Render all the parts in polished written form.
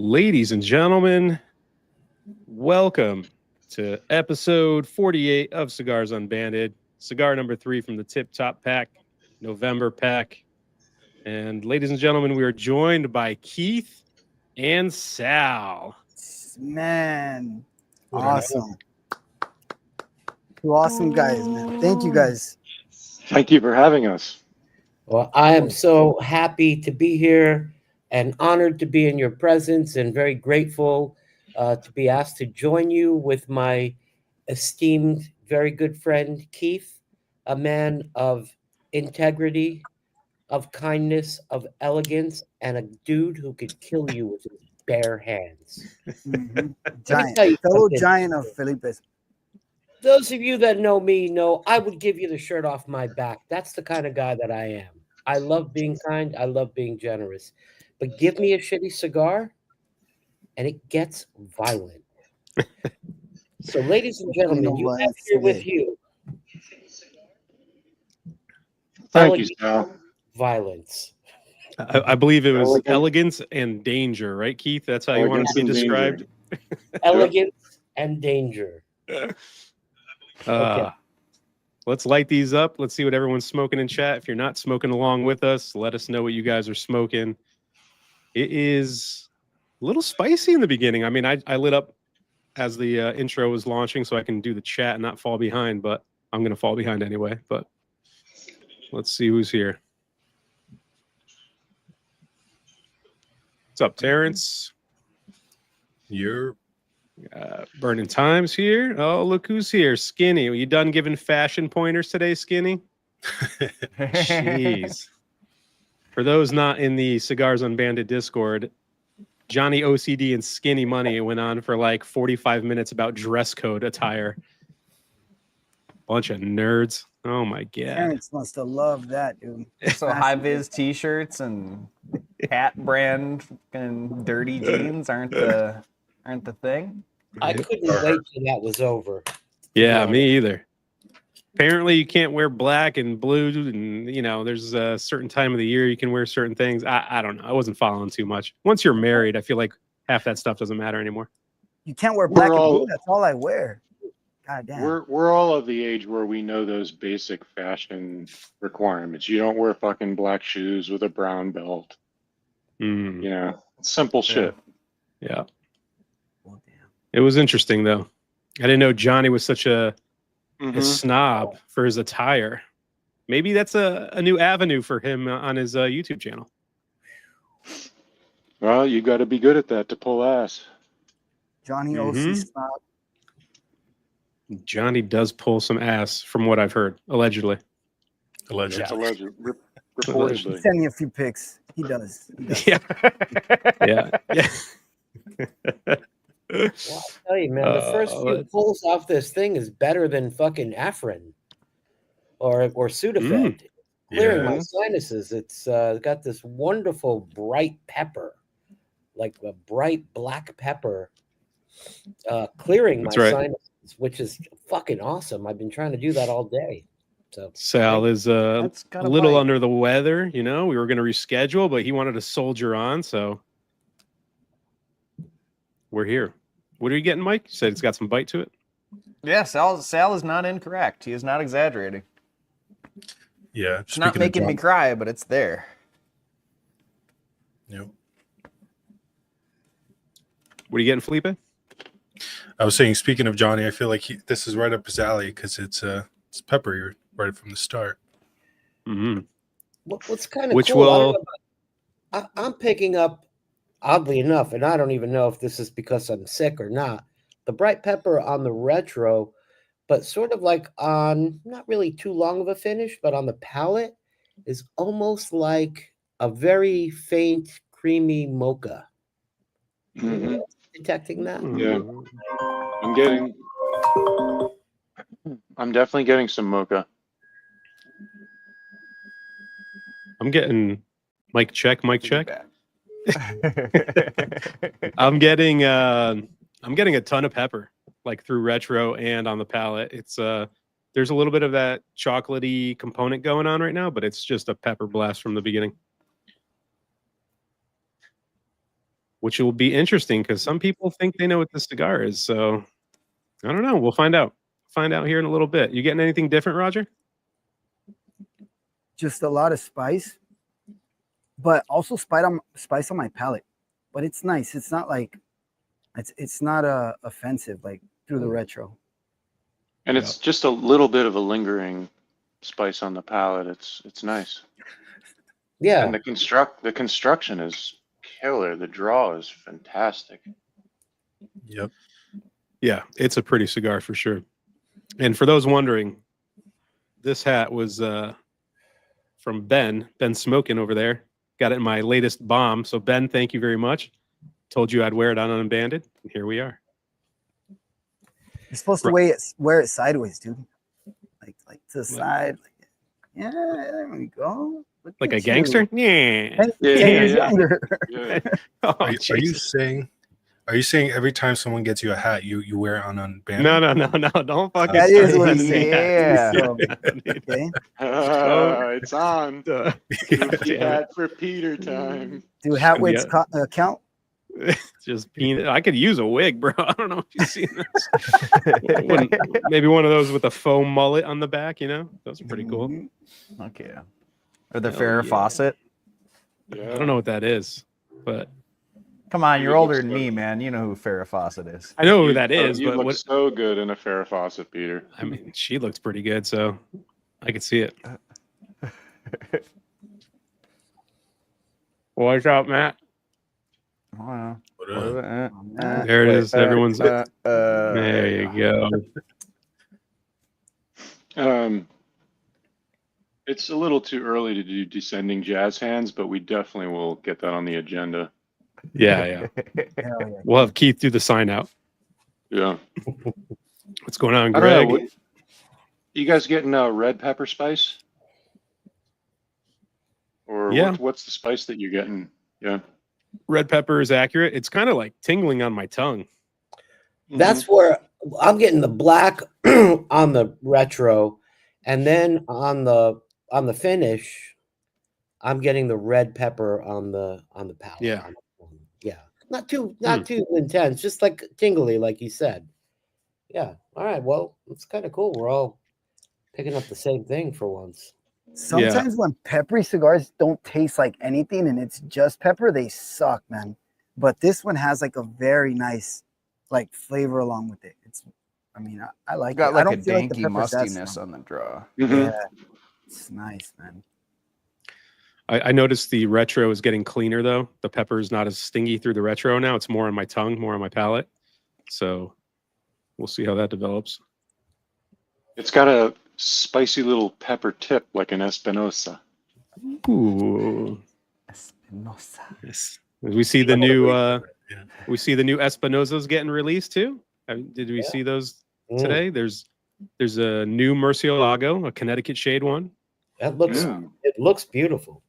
Ladies and gentlemen, welcome to episode 48 of Cigars Unbanded. Cigar number 3 from the Tip Top Pack, November pack. And ladies and gentlemen, we are joined by Keith and Sal. Man, awesome. Two awesome guys, man. Thank you guys. Thank you for having us. Well, I am so happy to be here and honored to be in your presence and very grateful to be asked to join you with my esteemed, very good friend, Keith, a man of integrity, of kindness, of elegance, and a dude who could kill you with his bare hands. Mm-hmm. Giant, fellow giant of Felipe's. Those of you that know me know I would give you the shirt off my back. That's the kind of guy that I am. I love being kind. I love being generous. But give me a shitty cigar, and it gets violent. So, ladies and gentlemen, you have here with you. Thank you, Sal. Violence. I believe it was elegance and danger, right, Keith? That's how you wanted to be described. Elegance and danger. Okay. Let's light these up. Let's see what everyone's smoking in chat. If you're not smoking along with us, let us know what you guys are smoking. It is a little spicy in the beginning. I mean, I lit up as the intro was launching so I can do the chat and not fall behind, but I'm going to fall behind anyway. But let's see who's here. What's up, Terrence? You're Burning Times here. Oh, look who's here. Skinny. Are you done giving fashion pointers today, Skinny? Jeez. For those not in the Cigars Unbanded Discord, Johnny OCD and Skinny Money went on for like 45 minutes about dress code attire. Bunch of nerds. Oh my god. Parents must have loved that, dude. So high-vis t-shirts and hat brand and dirty jeans aren't the thing. I couldn't wait till that was over. Yeah, me either. Apparently you can't wear black and blue, and you know there's a certain time of the year you can wear certain things. I don't know. I wasn't following too much. Once you're married, I feel like half that stuff doesn't matter anymore. You can't wear black and blue. That's all I wear. God damn. We're all of the age where we know those basic fashion requirements. You don't wear fucking black shoes with a brown belt. You know, simple shit. Yeah. Oh, damn. It was interesting though. I didn't know Johnny was such a snob for his attire. Maybe that's a new avenue for him on his YouTube channel. Well, you got to be good at that to pull ass. Johnny OC snob. Johnny does pull some ass, from what I've heard, allegedly. Reportedly. Send me a few pics. He does. Yeah. Yeah. Well, I'll tell you, man, the first few pulls off this thing is better than fucking Afrin or Sudafed. Clearing my sinuses. It's got this wonderful bright pepper, like a bright black pepper, clearing my sinuses, which is fucking awesome. I've been trying to do that all day. So Sal is a little under the weather. You know, we were going to reschedule, but he wanted to soldier on, so we're here. What are you getting, Mike? You said it's got some bite to it? Yeah, Sal is not incorrect. He is not exaggerating. Yeah. It's not making me cry, but it's there. Yep. What are you getting, Felipe? I was saying, speaking of Johnny, I feel like this is right up his alley because it's peppery right from the start. What's kind of cool, I'm picking up, oddly enough, and I don't even know if this is because I'm sick or not, the bright pepper on the retro, but sort of like on not really too long of a finish, but on the palate is almost like a very faint, creamy mocha. Detecting that? Yeah. I'm definitely getting some mocha. I'm getting mic check. I'm getting a ton of pepper, like through retro and on the palate. It's there's a little bit of that chocolatey component going on right now, but it's just a pepper blast from the beginning. which will be interesting because some people think they know what this cigar is. So I don't know. We'll find out. Find out here in a little bit. You getting anything different, Roger? Just a lot of spice, but also spice on my palate. But it's nice. It's not like it's not offensive like through the retro. And it's just a little bit of a lingering spice on the palate. It's nice. Yeah. And the construction is killer. The draw is fantastic. Yep. Yeah, it's a pretty cigar for sure. And for those wondering, this hat was from Ben Smoking over there. Got it in my latest bomb. So Ben, thank you very much. Told you I'd wear it on Unbanded. And here we are. You're supposed to wear it sideways, dude. Like to the side. Like, yeah, there we go. Look Like at a gangster? you. Yeah. 10 years younger. Yeah. Oh, Are you saying every time someone gets you a hat, you wear it on Unbanded? No. Don't fucking That start is what sending he me hats. said. Okay. It's on. Uh, Goofy hat for Peter time. Do hat wigs count? Just peanut. I could use a wig, bro. I don't know if you've seen this. Maybe one of those with a foam mullet on the back, you know? Those are pretty cool. Mm-hmm. Okay. Or the Hell Farrah yeah. Fawcett. Yeah. I don't know what that is, but Come on, you're You older look than so- me, man. You know who Farrah Fawcett is. I know who that is, You but look what so good in a Farrah Fawcett, Peter. I mean, she looks pretty good, so I could see it. Watch out, Matt. Oh, What, There it is. Everyone's there. there You go. It's a little too early to do descending jazz hands, but we definitely will get that on the agenda. Yeah. Hell yeah. We'll have Keith do the sign out. Yeah. What's going on, I don't know. Greg? You guys getting red pepper spice? Or Yeah. what's the spice that you're getting? Yeah. Red pepper is accurate. It's kind of like tingling on my tongue. That's where I'm getting the black on the retro, and then on the finish, I'm getting the red pepper on the palate. Yeah. Yeah. Not too intense, just like tingly, like you said. Yeah. All right. Well, it's kind of cool. We're all picking up the same thing for once. Sometimes when peppery cigars don't taste like anything and it's just pepper, they suck, man. But this one has like a very nice like flavor along with it. I like Got it. like I a don't feel like the danky pepper's that mustiness strong. on the draw. Yeah, it's nice, man. I noticed the retro is getting cleaner, though. The pepper is not as stingy through the retro now. It's more on my tongue, more on my palate. So we'll see how that develops. It's got a spicy little pepper tip like an Espinosa. Ooh. Espinosa. Yes. We see the new Espinosas getting released too. Did we see those today? There's a new Murcielago, a Connecticut shade one. That looks Yeah. it looks beautiful.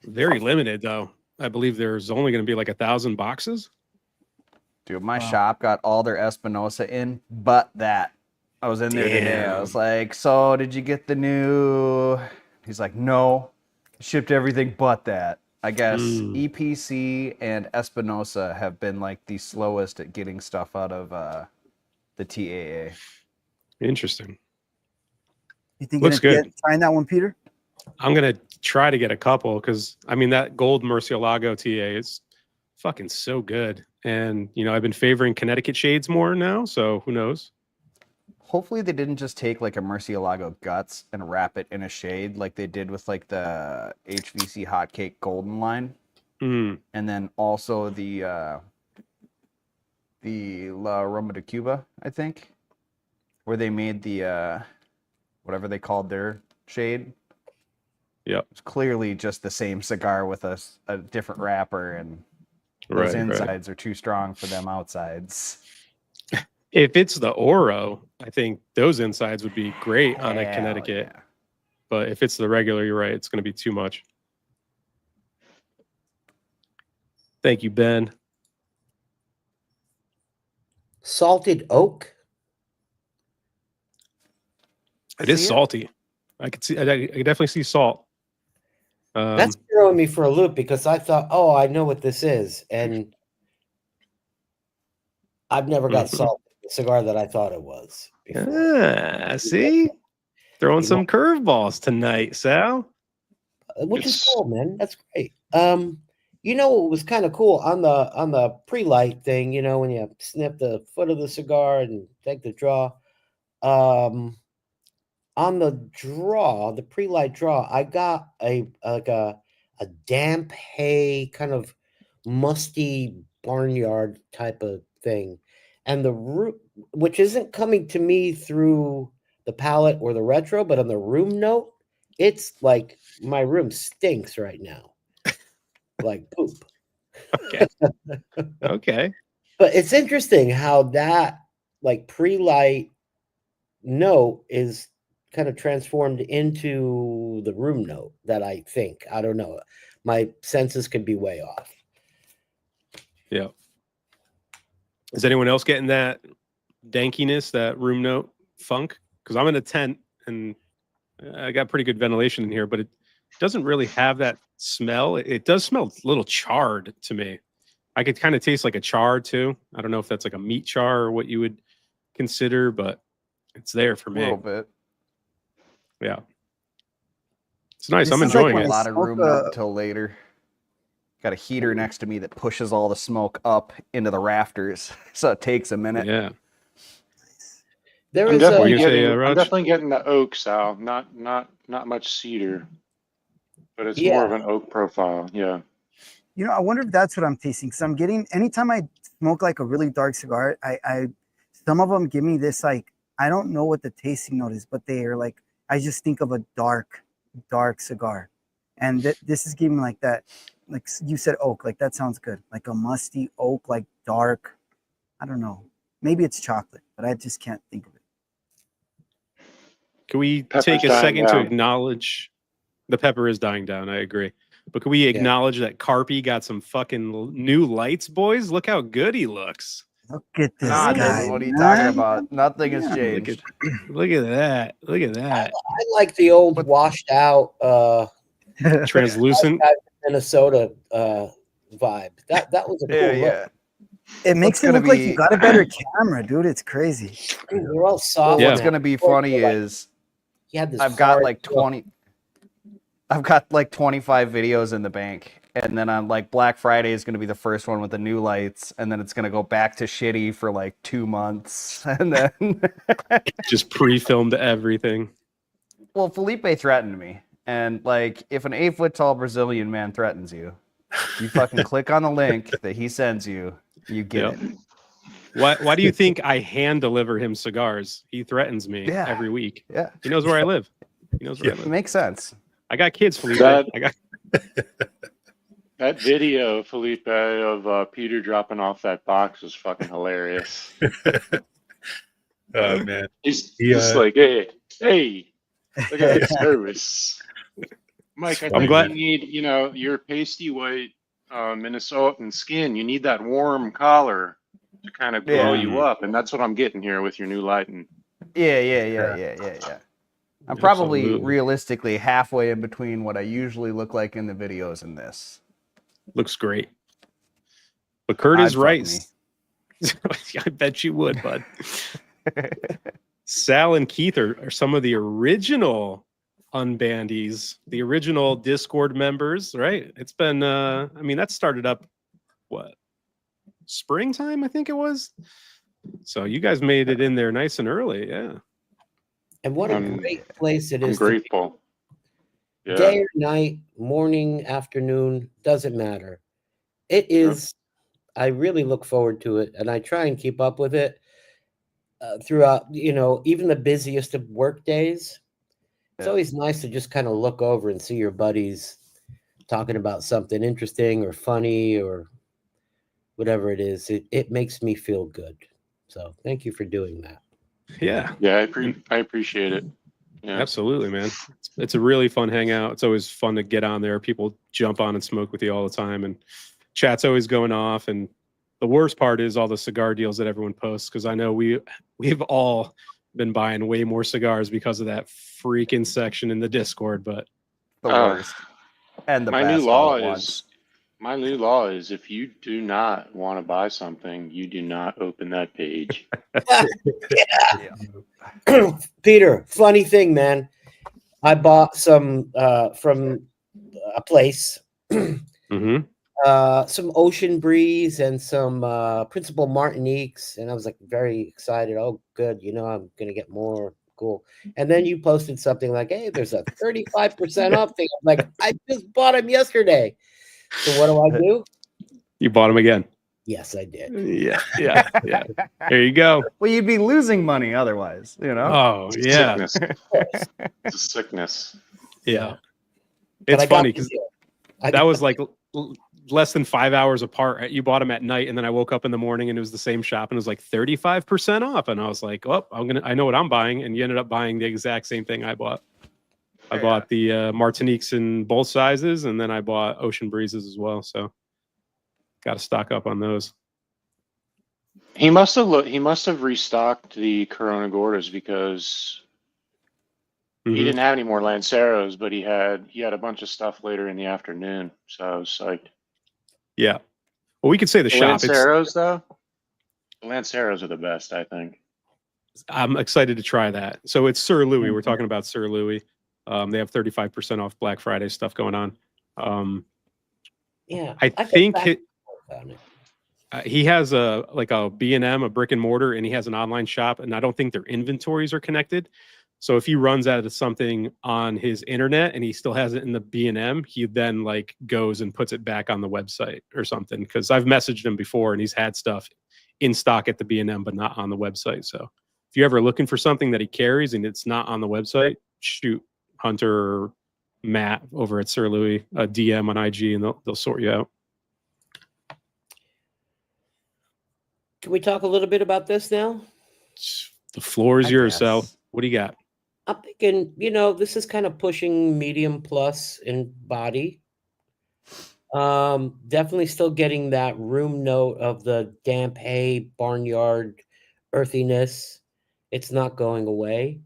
Very limited though. I believe there's only going to be like 1,000 boxes. Dude, my shop got all their Espinosa in, but that. I was in there today. I was like, so did you get the new? He's like, no. Shipped everything but that. I guess EPC and Espinosa have been like the slowest at getting stuff out of the TAA. Interesting. You think Looks you're good. trying that one, Peter? I'm going to try to get a couple because I mean that gold Murcielago TA is fucking so good. And you know, I've been favoring Connecticut shades more now, so who knows? Hopefully they didn't just take like a Murcielago guts and wrap it in a shade like they did with like the HVC Hotcake Golden line. Mm. And then also the La Roma de Cuba, I think, where they made the whatever they called their shade. Yep. It's clearly just the same cigar with a different wrapper, and those insides are too strong for them outsides. If it's the Oro, I think those insides would be great on a Hell Connecticut. yeah. But if it's the regular, you're right. It's going to be too much. Thank you, Ben. Salted oak. It is See it? salty. I could see. I definitely see salt. That's throwing me for a loop because I thought, oh, I know what this is, and I've never got salt in the cigar that I thought it was before. Ah, see? Throwing some curveballs tonight, Sal. Which is cool, man. That's great. You know what was kind of cool on the pre-light thing, you know, when you snip the foot of the cigar and take the draw. On the draw, the pre-light draw, I got a damp hay kind of musty barnyard type of thing, and the root, which isn't coming to me through the palate or the retro, but on the room note, it's like my room stinks right now, like poop. Okay. Okay. But it's interesting how that like pre-light note is kind of transformed into the room note that I think. I don't know. My senses could be way off. Yeah. Is anyone else getting that dankiness, that room note funk? Because I'm in a tent and I got pretty good ventilation in here, but it doesn't really have that smell. It does smell a little charred to me. I could kind of taste like a char too. I don't know if that's like a meat char or what you would consider, but it's there for me. A little bit. Yeah. It's nice. This I'm is like enjoying when it. A lot of smoke room note until later. Got a heater next to me that pushes all the smoke up into the rafters, so it takes a minute. Yeah. There I'm is definitely, you say, getting, Raj? I'm definitely getting the oak, Sal. Not much cedar, but it's more of an oak profile. Yeah. You know, I wonder if that's what I'm tasting. Because I'm getting, anytime I smoke like a really dark cigar, I some of them give me this like, I don't know what the tasting note is, but they are like, I just think of a dark cigar. And this is giving me like that, like you said, oak, like that sounds good. Like a musty oak, like dark. I don't know. Maybe it's chocolate, but I just can't think of it. Can we Pepper's take a dying second to down. acknowledge the pepper is dying down? I agree. But can we acknowledge that Carpy got some fucking new lights, boys? Look how good he looks. Look at this Nah, guy. dude, what are you man. talking about? Nothing has Yeah, changed. Look at that. Look at that. I like the old washed out Translucent. Minnesota vibe. That was a cool Yeah, look. yeah. It makes What's it gonna look like be- you got a better camera, dude. It's crazy. Dude, they're all Well, soft. Yeah. what's gonna be funny is He had this I've got hard like look. 20. I've got like 25 videos in the bank, and then on like Black Friday is gonna be the first one with the new lights, and then it's gonna go back to shitty for like 2 months, and then Just pre-filmed everything. well, Felipe threatened me, and like if an 8-foot tall Brazilian man threatens you, you fucking click on the link that he sends you, you get Yep. it. Why do you think I hand deliver him cigars? He threatens me Yeah. every week. Yeah, He knows where I live. He knows where I it live. makes sense. I got kids, Felipe. That- I got That video, Felipe, of Peter dropping off that box was fucking hilarious. Oh man. He's Yeah. just like, hey, look at that service. Mike, I I'm think glad- you need, your pasty white Minnesotan skin. You need that warm collar to kind of glow Yeah. you up, and that's what I'm getting here with your new lighting. Yeah. I'm probably Absolutely. realistically halfway in between what I usually look like in the videos and this. looks great. But Kurt is I'd fuck right. I bet you would, bud. Sal and Keith are some of the original unbandies, the original Discord members, right? It's been that started up what? Springtime, I think it was. So you guys made it in there nice and early, yeah. And what a great place it I'm is to be. grateful. Yeah. Day or night, morning, afternoon, doesn't matter. It is, I really look forward to it, and I try and keep up with it throughout, even the busiest of work days. It's always nice to just kind of look over and see your buddies talking about something interesting or funny or whatever it is. It makes me feel good. So thank you for doing that. Yeah. Yeah, I appreciate it. Yeah. Absolutely, man. It's a really fun hangout. It's always fun to get on there. People jump on and smoke with you all the time, and chat's always going off. And the worst part is all the cigar deals that everyone posts, because I know we've all been buying way more cigars because of that freaking section in the Discord. But The worst. And the my best new law all at is once. My new law is if you do not want to buy something, you do not open that page. Peter, funny thing, man. I bought some from a place, Mm-hmm. some Ocean Breeze and some Principal Martiniques, and I was like very excited. Oh, good, I'm gonna get more. Cool. And then you posted something like, "Hey, there's a 35% off thing." I'm like, I just bought them yesterday. So what do? You bought them again. Yes, I did. Yeah. There you go. Well, you'd be losing money otherwise, Oh, yeah. Sickness. It's a sickness. Yeah. But It's I got funny the because deal. that was like less than 5 hours apart. You bought them at night, and then I woke up in the morning and it was the same shop, and it was like 35% off. And I was like, "Oh, I know what I'm buying." And you ended up buying the exact same thing I bought. I bought the Martiniques in both sizes, and then I bought Ocean Breezes as well. So, got to stock up on those. He must have restocked the Corona Gordas because he didn't have any more Lanceros, but he had a bunch of stuff later in the afternoon. So I was psyched. Yeah. Well, we could say the shop. Lanceros, though, the Lanceros are the best, I think. I'm excited to try that. So it's Sir Louis. We're talking about Sir Louis. They have 35% off Black Friday stuff going on. Yeah, I think he has a B&M, a brick and mortar, and he has an online shop, and I don't think their inventories are connected. So if he runs out of something on his internet and he still has it in the B&M, he then goes and puts it back on the website or something. Because I've messaged him before and he's had stuff in stock at the B&M, but not on the website. So if you're ever looking for something that he carries and it's not on the website, shoot Hunter or Matt over at Sir Louis a DM on IG, and they'll sort you out. Can we talk a little bit about this now? The floor is yours, guess. Sal. What do you got? I'm thinking, this is kind of pushing medium plus in body. Definitely still getting that room note of the damp hay, barnyard earthiness. It's not going away.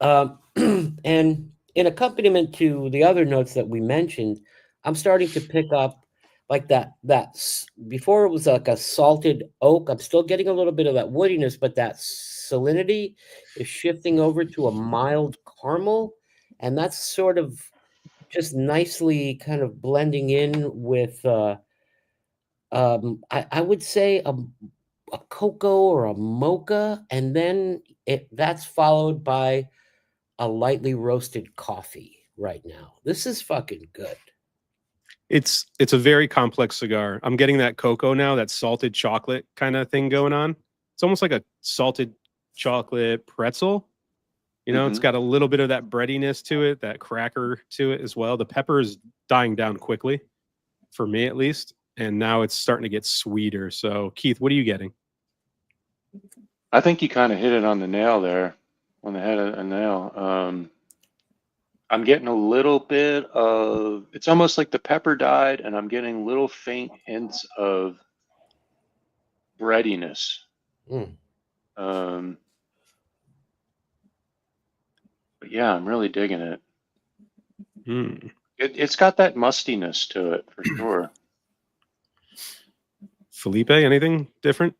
And in accompaniment to the other notes that we mentioned, I'm starting to pick up like that before it was like a salted oak. I'm still getting a little bit of that woodiness, but that salinity is shifting over to a mild caramel, and that's sort of just nicely kind of blending in with I would say a cocoa or a mocha, and then that's followed by a lightly roasted coffee right now. This is fucking good. It's a very complex cigar. I'm getting that cocoa now, that salted chocolate kind of thing going on. It's almost like a salted chocolate pretzel. It's got a little bit of that breadiness to it, that cracker to it as well. The pepper is dying down quickly, for me at least, and now it's starting to get sweeter. So, Keith, what are you getting? I think you kind of hit it on the nail there, on the head of a nail. I'm getting a little bit of, it's almost like the pepper died, and I'm getting little faint hints of breadiness. But yeah, I'm really digging it. It's got that mustiness to it for sure. Felipe, anything different?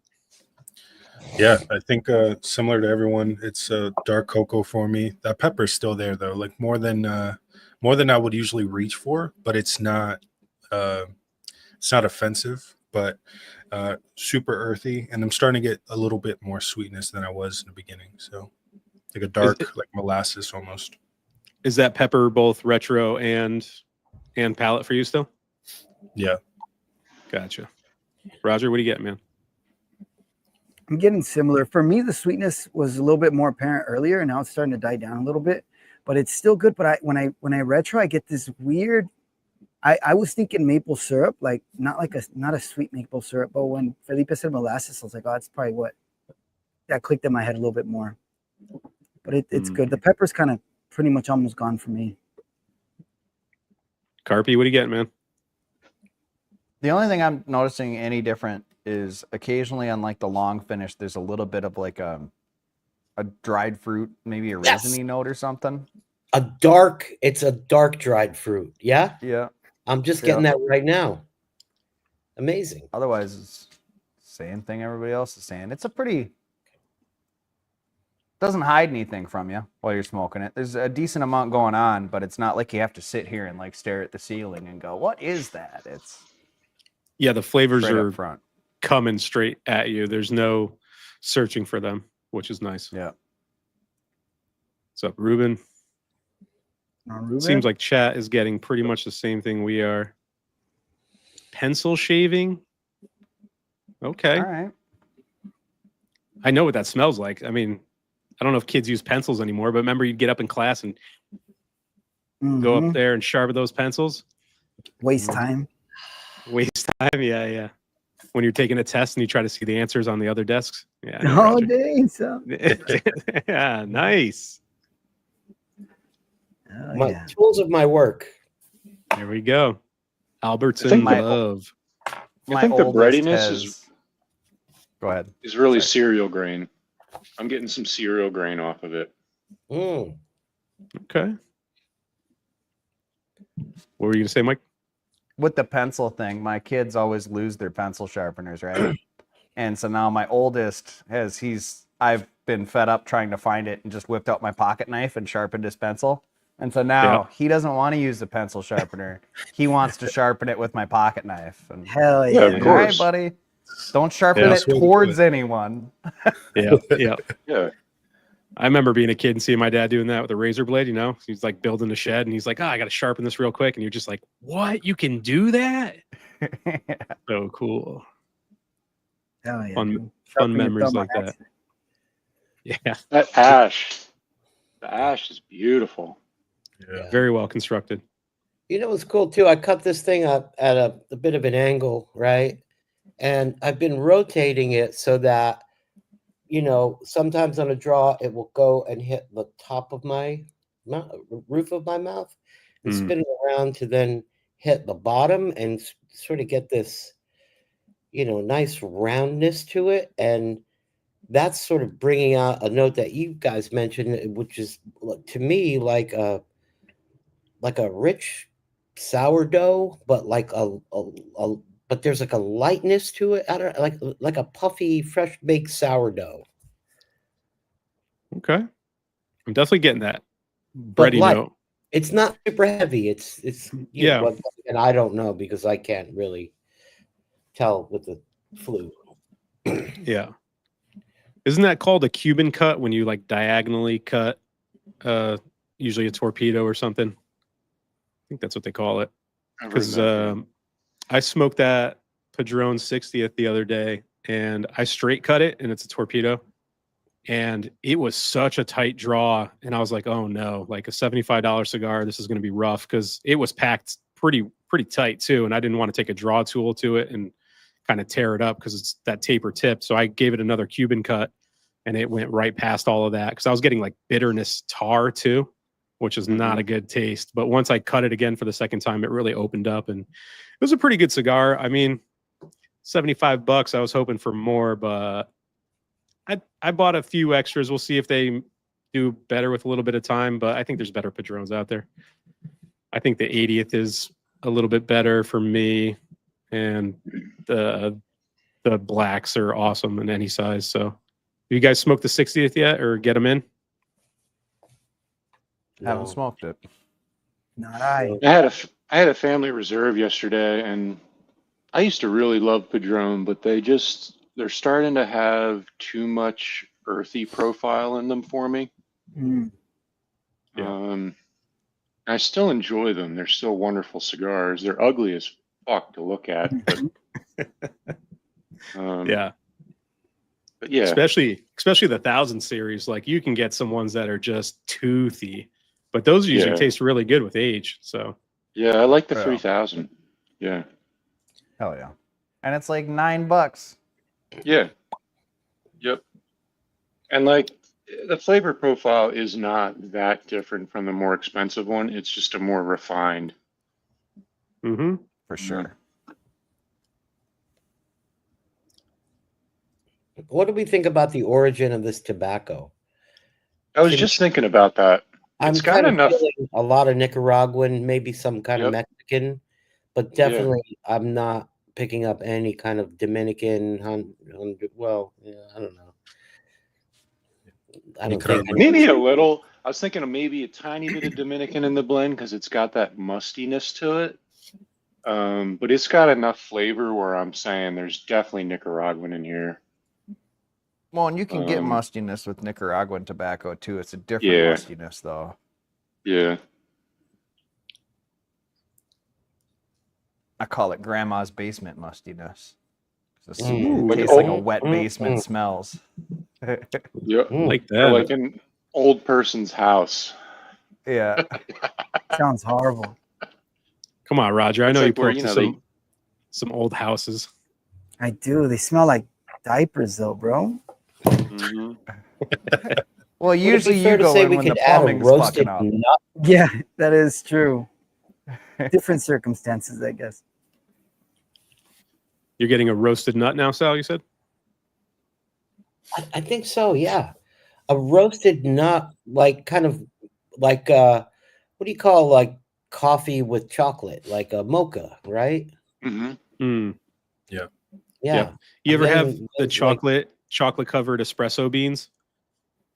Yeah, I think similar to everyone, it's dark cocoa for me. That pepper's still there though, like more than I would usually reach for, but it's not offensive, but super earthy, and I'm starting to get a little bit more sweetness than I was in the beginning. So like a dark, like molasses almost. Is that pepper both retro and palate for you still? Yeah. Gotcha. Roger, what do you get, man? I'm getting similar. For me, the sweetness was a little bit more apparent earlier, and now it's starting to die down a little bit. But it's still good. But when I retro, I get this weird. I was thinking maple syrup, like not a sweet maple syrup. But when Felipe said molasses, I was like, oh, that's probably what that clicked in my head a little bit more. But it's good. The pepper's kind of pretty much almost gone for me. Carpy, what do you get, man? The only thing I'm noticing any different is occasionally on like the long finish, there's a little bit of like a dried fruit, maybe a raisiny note or something. It's a dark dried fruit. Yeah. Yeah. I'm just getting that right now. Amazing. Otherwise, it's same thing everybody else is saying. It's a pretty doesn't hide anything from you while you're smoking it. There's a decent amount going on, but it's not like you have to sit here and like stare at the ceiling and go, "What is that?" It's Yeah, the flavors straight are up front. coming straight at you. There's no searching for them, which is nice. Yeah. What's up, Ruben? Ruben? Seems like chat is getting pretty much the same thing we are. Pencil shaving? Okay. All right. I know what that smells like. I mean, I don't know if kids use pencils anymore, but remember you'd get up in class and go up there and sharpen those pencils? Waste time. Waste time? Yeah, yeah. When you're taking a test and you try to see the answers on the other desks? Yeah. I know, Oh, Roger. dang. So. Yeah, nice. Oh, My yeah. tools of my work. Here we go. Albertson think my- Love. I think the oldest breadiness has- Go ahead. is really Sorry. cereal grain. I'm getting some cereal grain off of it. Mm. Okay. What were you going to say, Mike? With the pencil thing, my kids always lose their pencil sharpeners, right? And so now my oldest I've been fed up trying to find it and just whipped out my pocket knife and sharpened his pencil. And so now he doesn't want to use the pencil sharpener. He wants to sharpen it with my pocket knife. And Hell Yeah, yeah. of all course. right, buddy. Don't sharpen Yeah. it towards anyone. Yeah, yeah. Yeah. I remember being a kid and seeing my dad doing that with a razor blade, you know? He's like building a shed and he's like, I got to sharpen this real quick. And you're just like, what? You can do that? So cool. Hell yeah. Fun- dude. fun Sharpen your memories thumb like on that. accident. Yeah. That ash. The ash is beautiful. Yeah. Very well constructed. You know what's cool too? I cut this thing up at a bit of an angle, right? And I've been rotating it so that, you know, sometimes on a draw it will go and hit the top of my roof of my mouth and Mm. spin it around to then hit the bottom and sort of get this, you know, nice roundness to it. And that's sort of bringing out a note that you guys mentioned, which is to me like a rich sourdough, but like but there's like a lightness to it. I don't like a puffy, fresh baked sourdough. Okay. I'm definitely getting that. But Bready light. note. It's not super heavy. It's you know, Yeah. and I don't know because I can't really tell with the flu. Yeah. Isn't that called a Cuban cut when you like diagonally cut usually a torpedo or something? I think that's what they call it. Because I smoked that Padron 60th the other day and I straight cut it and it's a torpedo. And it was such a tight draw. And I was like, oh no, like a $75 cigar, this is going to be rough because it was packed pretty tight too. And I didn't want to take a draw tool to it and kind of tear it up because it's that taper tip. So I gave it another Cuban cut and it went right past all of that because I was getting like bitterness tar too, which is not a good taste. But once I cut it again for the second time, it really opened up and it was a pretty good cigar. I mean, $75. I was hoping for more, but I bought a few extras. We'll see if they do better with a little bit of time, but I think there's better Padrones out there. I think the 80th is a little bit better for me, and the blacks are awesome in any size. So, have you guys smoked the 60th yet, or get them in? Haven't No. smoked it. Not I. I had a family reserve yesterday, and I used to really love Padron, but they're starting to have too much earthy profile in them for me. Mm. Yeah. I still enjoy them. They're still wonderful cigars. They're ugly as fuck to look at, but Yeah. But yeah, Especially the 1000 series. Like you can get some ones that are just toothy, but those usually Yeah. taste really good with age. So yeah, I like the Yeah. 3000. Yeah, Hell yeah. And it's like $9. yeah, yep. And like the flavor profile is not that different from the more expensive one. It's just a more refined. mm-hmm. For sure. What do we think about the origin of this tobacco? I was Can- just thinking about that. I'm It's got kind of enough- feeling a lot of Nicaraguan, maybe some kind of Yep. Mexican, but definitely I'm not picking up any kind of Dominican. Well, yeah, I don't know. I don't think maybe a little. I was thinking of maybe a tiny bit of Dominican in the blend because it's got that mustiness to it. But it's got enough flavor where I'm saying there's definitely Nicaraguan in here. Well, and you can get mustiness with Nicaraguan tobacco too. It's a different Yeah. mustiness though. Yeah. I call it grandma's basement mustiness. It Like tastes like a wet basement smells. Yeah, Like that. or like an old person's house. Yeah. Sounds horrible. Come on, Roger. I It's know like you where, pulled you to know, some old houses. I do. They smell like diapers, though, bro. Mhm. Well, Would it be usually fair you to go say in we when the could add a plumbing's roasted fucking up. nut? Yeah, that is true. Different circumstances, I guess. You're getting a roasted nut now, Sal, you said? I think so. Yeah, a roasted nut, like kind of like what do you call like coffee with chocolate, like a mocha, right? Mhm. Mm. Yeah. Yep. You ever And have then, the like- chocolate covered espresso beans?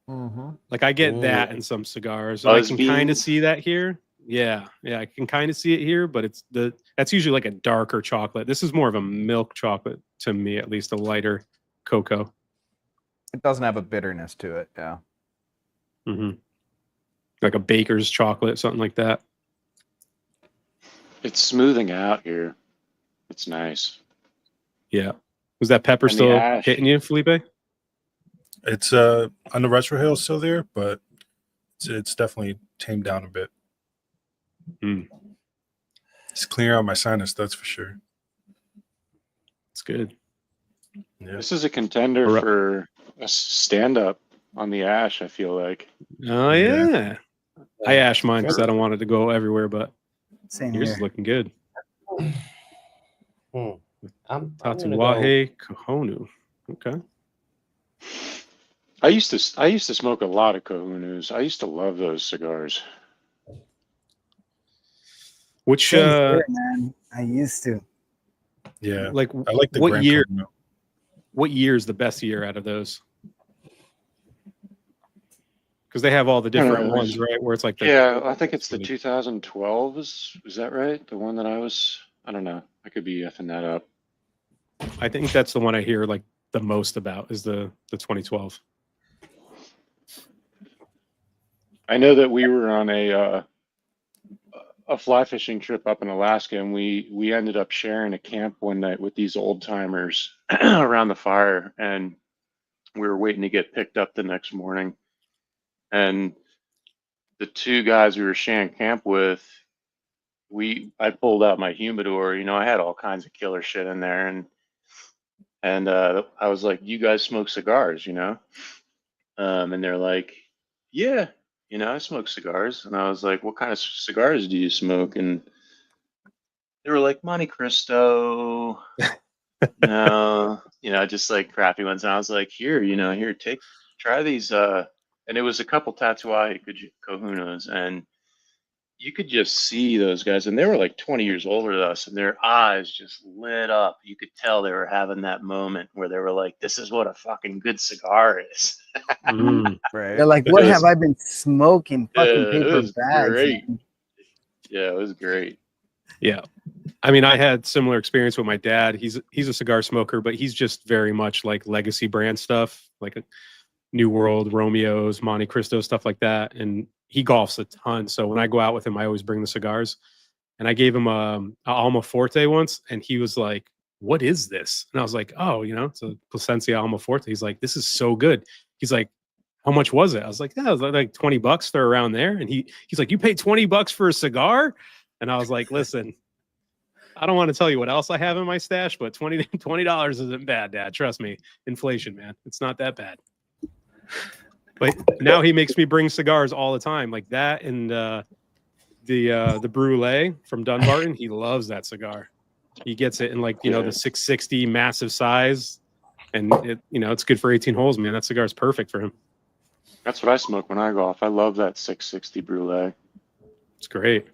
Mm-hmm. Like I get that in some cigars. And I Buzz can kind of beans? see that here. Yeah, I can kind of see it here, but that's usually like a darker chocolate. This is more of a milk chocolate to me, at least a lighter cocoa. It doesn't have a bitterness to it. Yeah. Mm-hmm. Like a baker's chocolate, something like that. It's smoothing out here. It's nice. Yeah. Was that pepper And the still ash. hitting you, Felipe? It's on the retro hill still there, but it's definitely tamed down a bit. Mm. It's clearing out my sinus, that's for sure. It's good. Yeah. This is a contender Right. for a stand-up on the ash, I feel like. Oh Yeah. yeah. I ash mine because I don't want it to go everywhere, but Same yours here. is looking good. I'm gonna go. Tatuaje Kahonu. Okay. I used to smoke a lot of Kahunus. I used to love those cigars. Which Same here, man. I used to. Yeah. like I like the what Grand year? Kahuna. What year is the best year out of those? Because they have all the different ones, right? Where it's like Yeah, I think it's the 2012. Is that right? The one that I don't know. I could be effing that up. I think that's the one I hear like the most about is the 2012. I know that we were on a fly fishing trip up in Alaska, and we ended up sharing a camp one night with these old timers around the fire, and we were waiting to get picked up the next morning. And the two guys we were sharing camp with, I pulled out my humidor. You know, I had all kinds of killer shit in there, and I was like, "You guys smoke cigars, you know?" And they're like, "Yeah, you know, I smoke cigars." And I was like, "What kind of cigars do you smoke?" And they were like, "Monte Cristo." No, you know, just like crappy ones. And I was like, "Here, you know, try these." And it was a couple Tatuaje Kahunas, and you could just see those guys, and they were like 20 years older than us, and their eyes just lit up. You could tell they were having that moment where they were like, "This is what a fucking good cigar is." Mm. Right. They're like, what It was- have I been smoking? Fucking it paper was bags. great. man. Yeah, it was great. Yeah. I mean, I had similar experience with my dad. He's a cigar smoker, but he's just very much like legacy brand stuff, like a New World, Romeo's, Monte Cristo, stuff like that. And he golfs a ton. So when I go out with him, I always bring the cigars. And I gave him a Alma Forte once, and he was like, "What is this?" And I was like, "Oh, you know, it's a Plasencia Alma Forte." He's like, "This is so good." He's like, "How much was it?" I was like, "Yeah, it was like $20. They're around there." And he's like, "You paid $20 for a cigar?" And I was like, "Listen, I don't want to tell you what else I have in my stash, but $20 isn't bad, Dad. Trust me. Inflation, man. It's not that bad." But now he makes me bring cigars all the time, like that and the Brulee from Dunbarton. He loves that cigar. He gets it in like, you know, the 660 massive size, and it's good for 18 holes, man. That cigar is perfect for him. That's what I smoke when I golf. I love that 660 Brulee. It's great.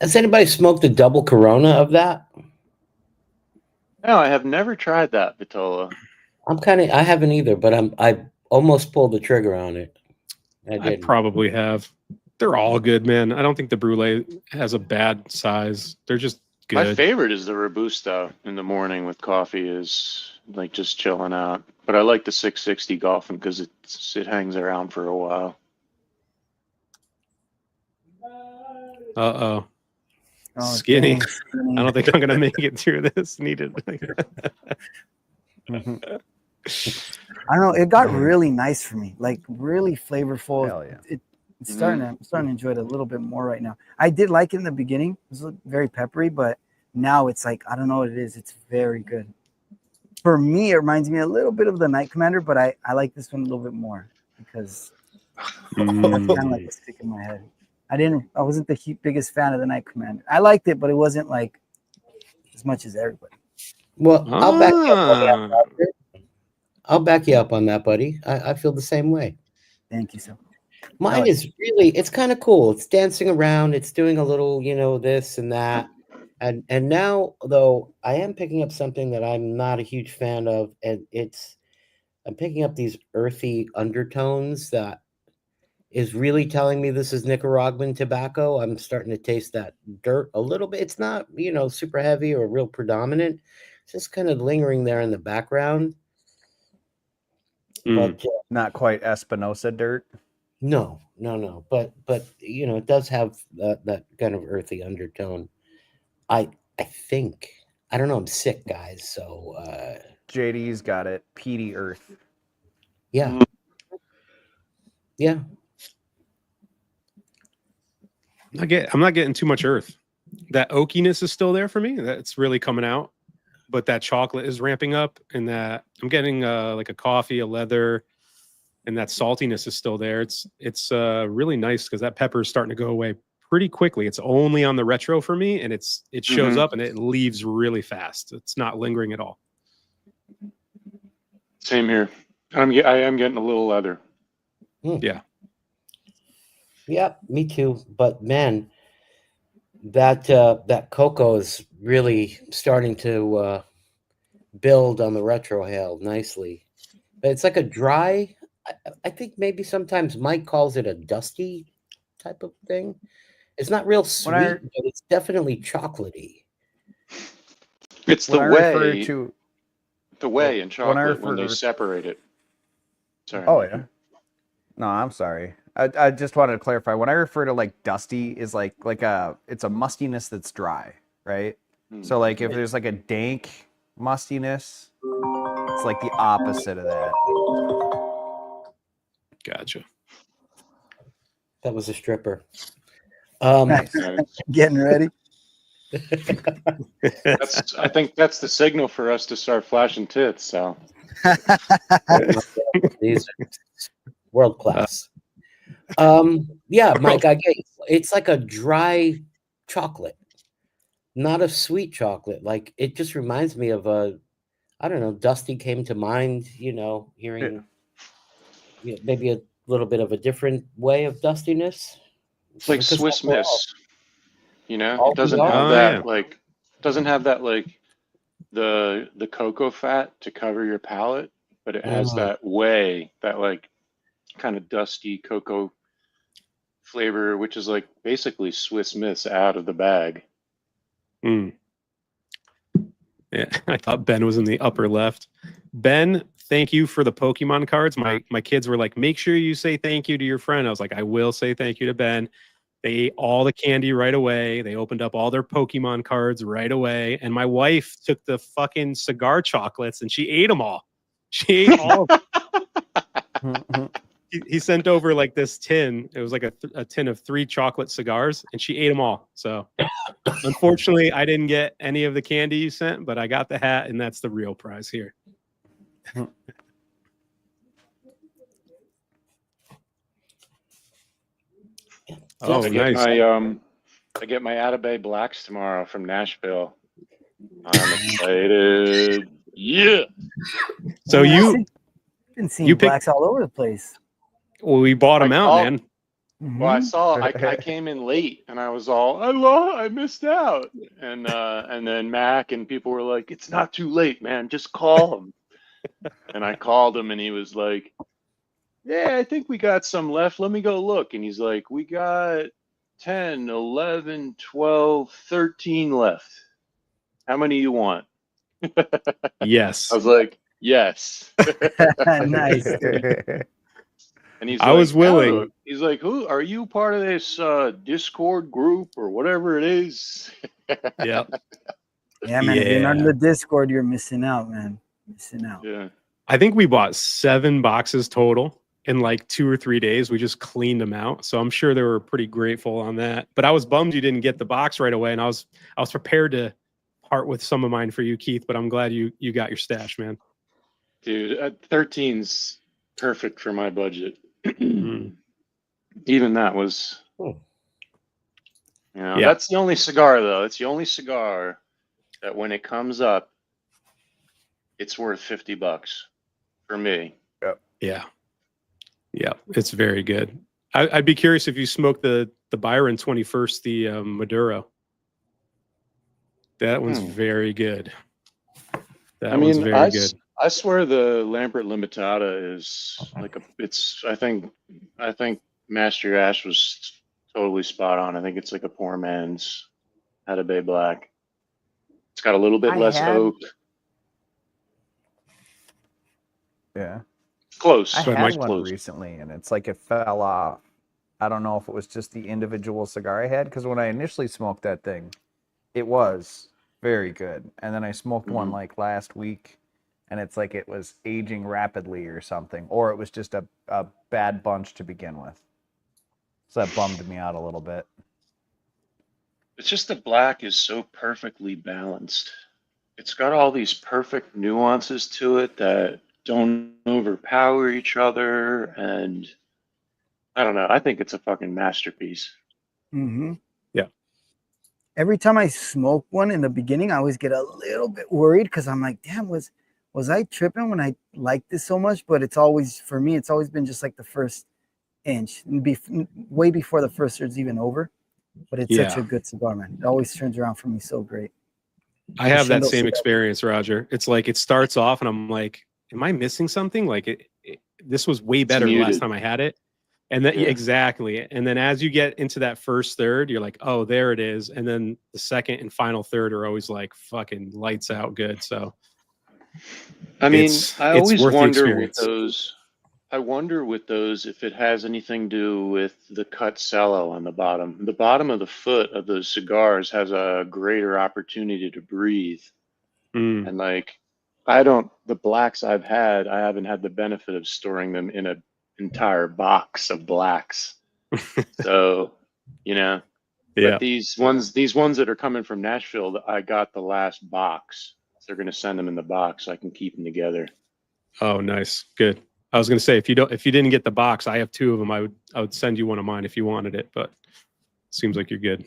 Has anybody smoked a double Corona of that? No, I have never tried that, Vitola. I haven't either, but I almost pulled the trigger on it. I I didn't. probably have. They're all good, man. I don't think the Brulee has a bad size. They're just My good. favorite is the Robusto in the morning with coffee, is like just chilling out. But I like the 660 golfing because it hangs around for a while. Uh-oh. Oh, Skinny. dang, skinny. I don't think I'm going to make it through this. Needed. I don't know. It got really nice for me, like really flavorful. Hell yeah. It's starting to, I'm starting to enjoy it a little bit more right now. I did like it in the beginning. It was very peppery, but now it's like, I don't know what it is. It's very good. For me, it reminds me a little bit of the Night Commander, but I like this one a little bit more because that's kind of like a stick in my head. I wasn't the biggest fan of the Night Commander. I liked it, but it wasn't like as much as everybody. Well, I'll back you up on that. I'll back you up on that, buddy. I feel the same way. Thank you, sir. Mine is really, it's kind of cool. It's dancing around. It's doing a little, this and that. And now, though, I am picking up something that I'm not a huge fan of. And I'm picking up these earthy undertones that is really telling me this is Nicaraguan tobacco. I'm starting to taste that dirt a little bit. It's not, super heavy or real predominant. It's just kind of lingering there in the background. But Not quite Espinosa dirt. No. But it does have that kind of earthy undertone. I think, I don't know. I'm sick, guys. So JD's got it. Peaty earth. yeah. I'm not getting too much earth. That oakiness is still there for me. That's really coming out. But that chocolate is ramping up, and that I'm getting like a coffee, a leather, and that saltiness is still there. It's really nice because that pepper is starting to go away pretty quickly. It's only on the retro for me, and it shows up and it leaves really fast. It's not lingering at all. Same here. I am getting a little leather. Yeah. Yeah, me too. But man, that cocoa is really starting to build on the retrohale nicely. But it's like a dry. I think maybe sometimes Mike calls it a dusty type of thing. It's not real sweet, but it's definitely chocolatey. It's the way in chocolate when they separate it. Sorry. Oh yeah. No, I'm sorry. I just wanted to clarify. When I refer to like dusty, is like it's a mustiness that's dry, right? So like if there's like a dank mustiness, it's like the opposite of that. Gotcha. That was a stripper. Getting ready. I think that's the signal for us to start flashing tits. So these are world class. Yeah, Mike, I get it's like a dry chocolate, not a sweet chocolate. Like it just reminds me of I don't know, Dusty came to mind, hearing maybe a little bit of a different way of dustiness. It's like Swiss Miss. It doesn't have that like the cocoa fat to cover your palate, but it has that like kind of dusty cocoa flavor, which is like basically Swiss Miss out of the bag. Yeah, I thought Ben was in the upper left. Ben, thank you for the Pokemon cards. My kids were like, make sure you say thank you to your friend. I was like, I will say thank you to Ben. They ate all the candy right away. They opened up all their Pokemon cards right away. And my wife took the fucking cigar chocolates and she ate them all. She ate all of them. He sent over like this tin. It was like a tin of 3 chocolate cigars, and she ate them all. So unfortunately, I didn't get any of the candy you sent, but I got the hat, and that's the real prize here. Oh, nice. I get my Attabey Blacks tomorrow from Nashville. I'm excited. Yeah. So I've been seeing blacks all over the place. Well, we bought them out, man. Well, I Mhm. saw I came in late and I was all I missed out. And then Mac and people were like, it's not too late, man. Just call him. And I called him and he was like, yeah, I think we got some left. Let me go look. And he's like, we got 10, 11, 12, 13 left. How many you want? Yes. I was like, yes. Nice, dude. And he's I like, was willing. "Oh," he's like, who are you part of this Discord group or whatever it is? Yeah. Yeah, man. If you're not in Yeah. the Discord, you're missing out, man. Missing out. Yeah. I think we bought 7 boxes total in like 2 or 3 days. We just cleaned them out. So I'm sure they were pretty grateful on that. But I was bummed you didn't get the box right away. And I was prepared to part with some of mine for you, Keith, but I'm glad you got your stash, man. Dude, 13's perfect for my budget. Mm. Even that was, Hmm. Yeah. that's the only cigar though. It's the only cigar that when it comes up, it's worth $50 for me. Yeah. Yeah. It's very good. I'd be curious if you smoked the Byron 21st, the Maduro. That one's very good. That one's very good. I swear the Lambert Limitada is like I think Master Ash was totally spot on. I think it's like a poor man's Attabey Black. It's got a little bit less oak. Yeah. Close. I But had Mike's one close. recently, and it's like it fell off. I don't know if it was just the individual cigar I had, because when I initially smoked that thing, it was very good. And then I smoked one like last week, and it's like it was aging rapidly or something, or it was just a bad bunch to begin with. So that bummed me out a little bit. It's just the black is so perfectly balanced. It's got all these perfect nuances to it that don't overpower each other, and I don't know. I think it's a fucking masterpiece. Mm-hmm. Yeah. Every time I smoke one in the beginning, I always get a little bit worried because I'm like, damn, was I tripping when I liked this so much? But it's always, for me, it's always been just like the first inch, way before the first third's even over. But it's such a good cigar, man. It always turns around for me so great. I have that Shindo same cigar. experience, Roger. It's like it starts off and I'm like, am I missing something? Like this was way better the last time I had it. And then exactly. And then as you get into that first third, you're like, oh, there it is. And then the second and final third are always like fucking lights out good. So I mean, I always worth the wonder with experience. those. I wonder with those if it has anything to do with the cut cello on the bottom. The bottom of the foot of those cigars has a greater opportunity to breathe. And like, the blacks I've had, I haven't had the benefit of storing them in an entire box of blacks. So, but these ones that are coming from Nashville, I got the last box. So they're going to send them in the box so I can keep them together. Oh, nice. Good. I was going to say, if you didn't get the box, I have 2 of them. I would send you one of mine if you wanted it, but seems like you're good.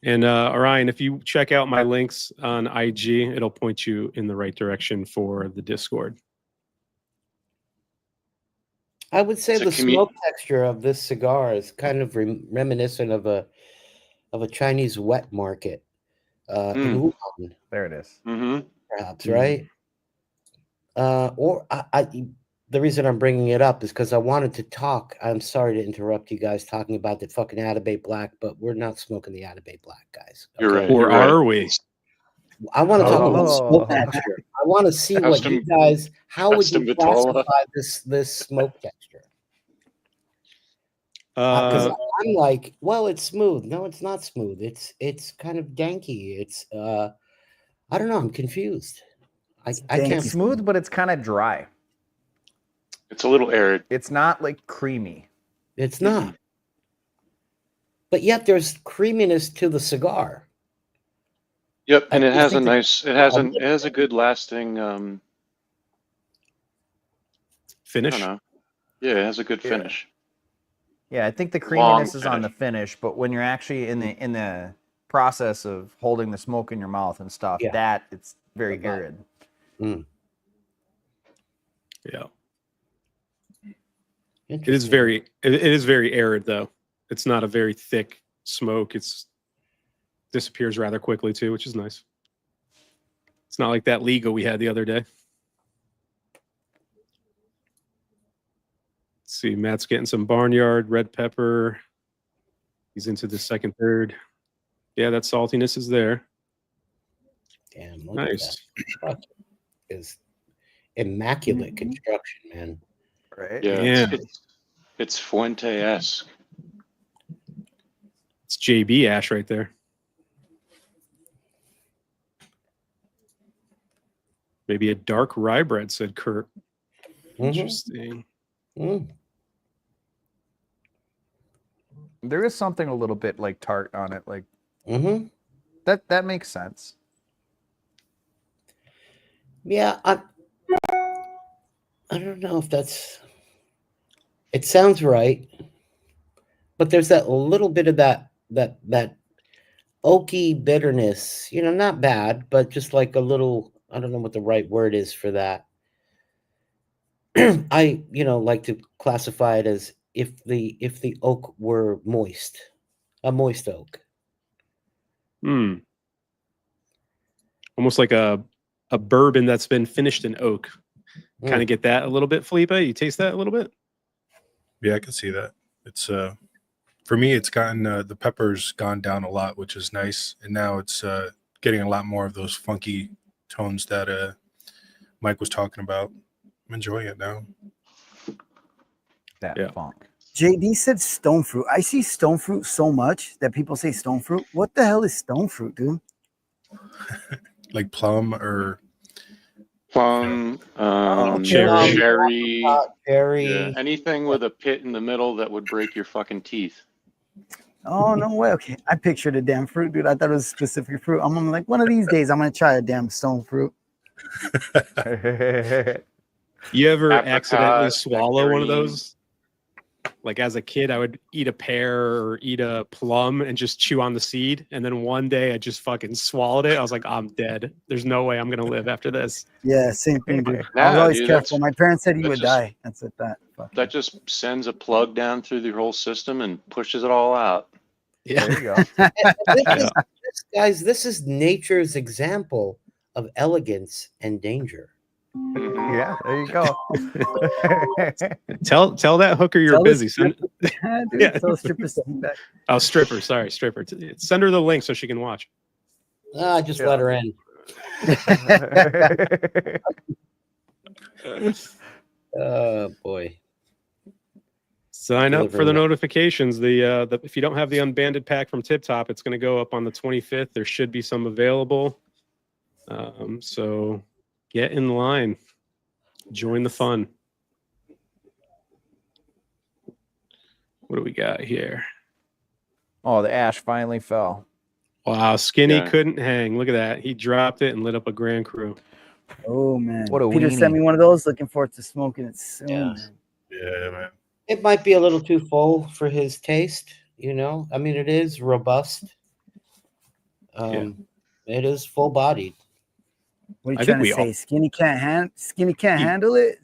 And Orion, if you check out my links on IG, it'll point you in the right direction for the Discord. I would say the smoke texture of this cigar is kind of reminiscent of a Chinese wet market in Wuhan. There it is. Perhaps, right? Or the reason I'm bringing it up is because I wanted to talk. I'm sorry to interrupt you guys talking about the fucking Attabey Black, but we're not smoking the Attabey Black, guys. Okay? You're right. Or are we? I want to talk about smoke texture. I want to see what you guys. How would you classify this smoke texture? Because I'm like, well, it's smooth. No, it's not smooth. It's kind of danky. It's I don't know. I'm confused. I can't. It's smooth, but it's kind of dry. It's a little arid. It's not like creamy. It's not. But yet there's creaminess to the cigar. Yep, and it has a good lasting finish. I don't know. Yeah, it has a good finish. Yeah, I think the creaminess is on the finish, but when you're actually in the process of holding the smoke in your mouth and stuff, that it's very arid. Yeah. It is very arid though. It's not a very thick smoke. It's disappears rather quickly too, which is nice. It's not like that Liga we had the other day. Let's see, Matt's getting some barnyard red pepper. He's into the second, third. Yeah, that saltiness is there. Damn, look Nice. at that. Is immaculate construction, man. Right? Yeah, it's Fuente-esque. It's JB Ash right there. Maybe a dark rye bread, said Kurt. Interesting. Mm. There is something a little bit like tart on it, like Mm-hmm. that makes sense. Yeah, I don't know if that's. It sounds right, but there's that little bit of that oaky bitterness. You know, not bad, but just like a little. I don't know what the right word is for that. I like to classify it as if the oak were moist, a moist oak. Almost like a bourbon that's been finished in oak. Kind of get that a little bit, Felipe. You taste that a little bit? Yeah, I can see that. It's for me, it's gotten the pepper's gone down a lot, which is nice, and now it's getting a lot more of those funky tones that Mike was talking about. I'm enjoying it now. That Yeah. funk. JD said stone fruit. I see stone fruit so much that people say stone fruit. What the hell is stone fruit, dude? Like plum or Plum, Cherry. cherry, Cherry. yeah, anything with a pit in the middle that would break your fucking teeth. Oh, no way. Okay. I pictured a damn fruit, dude. I thought it was specific fruit. I'm like, one of these days, I'm going to try a damn stone fruit. You ever Apricot, accidentally swallow one of nectarine. those? Like as a kid, I would eat a pear or eat a plum and just chew on the seed. And then one day I just fucking swallowed it. I was like, I'm dead. There's no way I'm going to live after this. Yeah, same thing, dude. I was Nah, always dude, careful. My parents said he that's would just- die. That's it. That just sends a plug down through the whole system and pushes it all out. Yeah. There you go. This is nature's example of elegance and danger. Mhm. Yeah, there you go. Tell that hooker you're Tell the busy. Send, dude, Yeah. tell the stripper send back. oh, stripper. Sorry, stripper. Send her the link so she can watch. Just let her in. Oh boy. Sign up for the Delivering that. notifications. The if you don't have the unbanded pack from Tip Top, it's going to go up on the 25th. There should be some available. So get in line. Join the fun. What do we got here? Oh, the ash finally fell. Wow, Skinny Yeah. couldn't hang. Look at that. He dropped it and lit up a Grand Cru. Oh, man. What a Peter weenie. sent me one of those. Looking forward to smoking it soon. Yeah. Man. yeah, man. It might be a little too full for his taste, I mean, it is robust. It is full bodied. What are you I think trying to we say? all- Skinny can't He- handle it?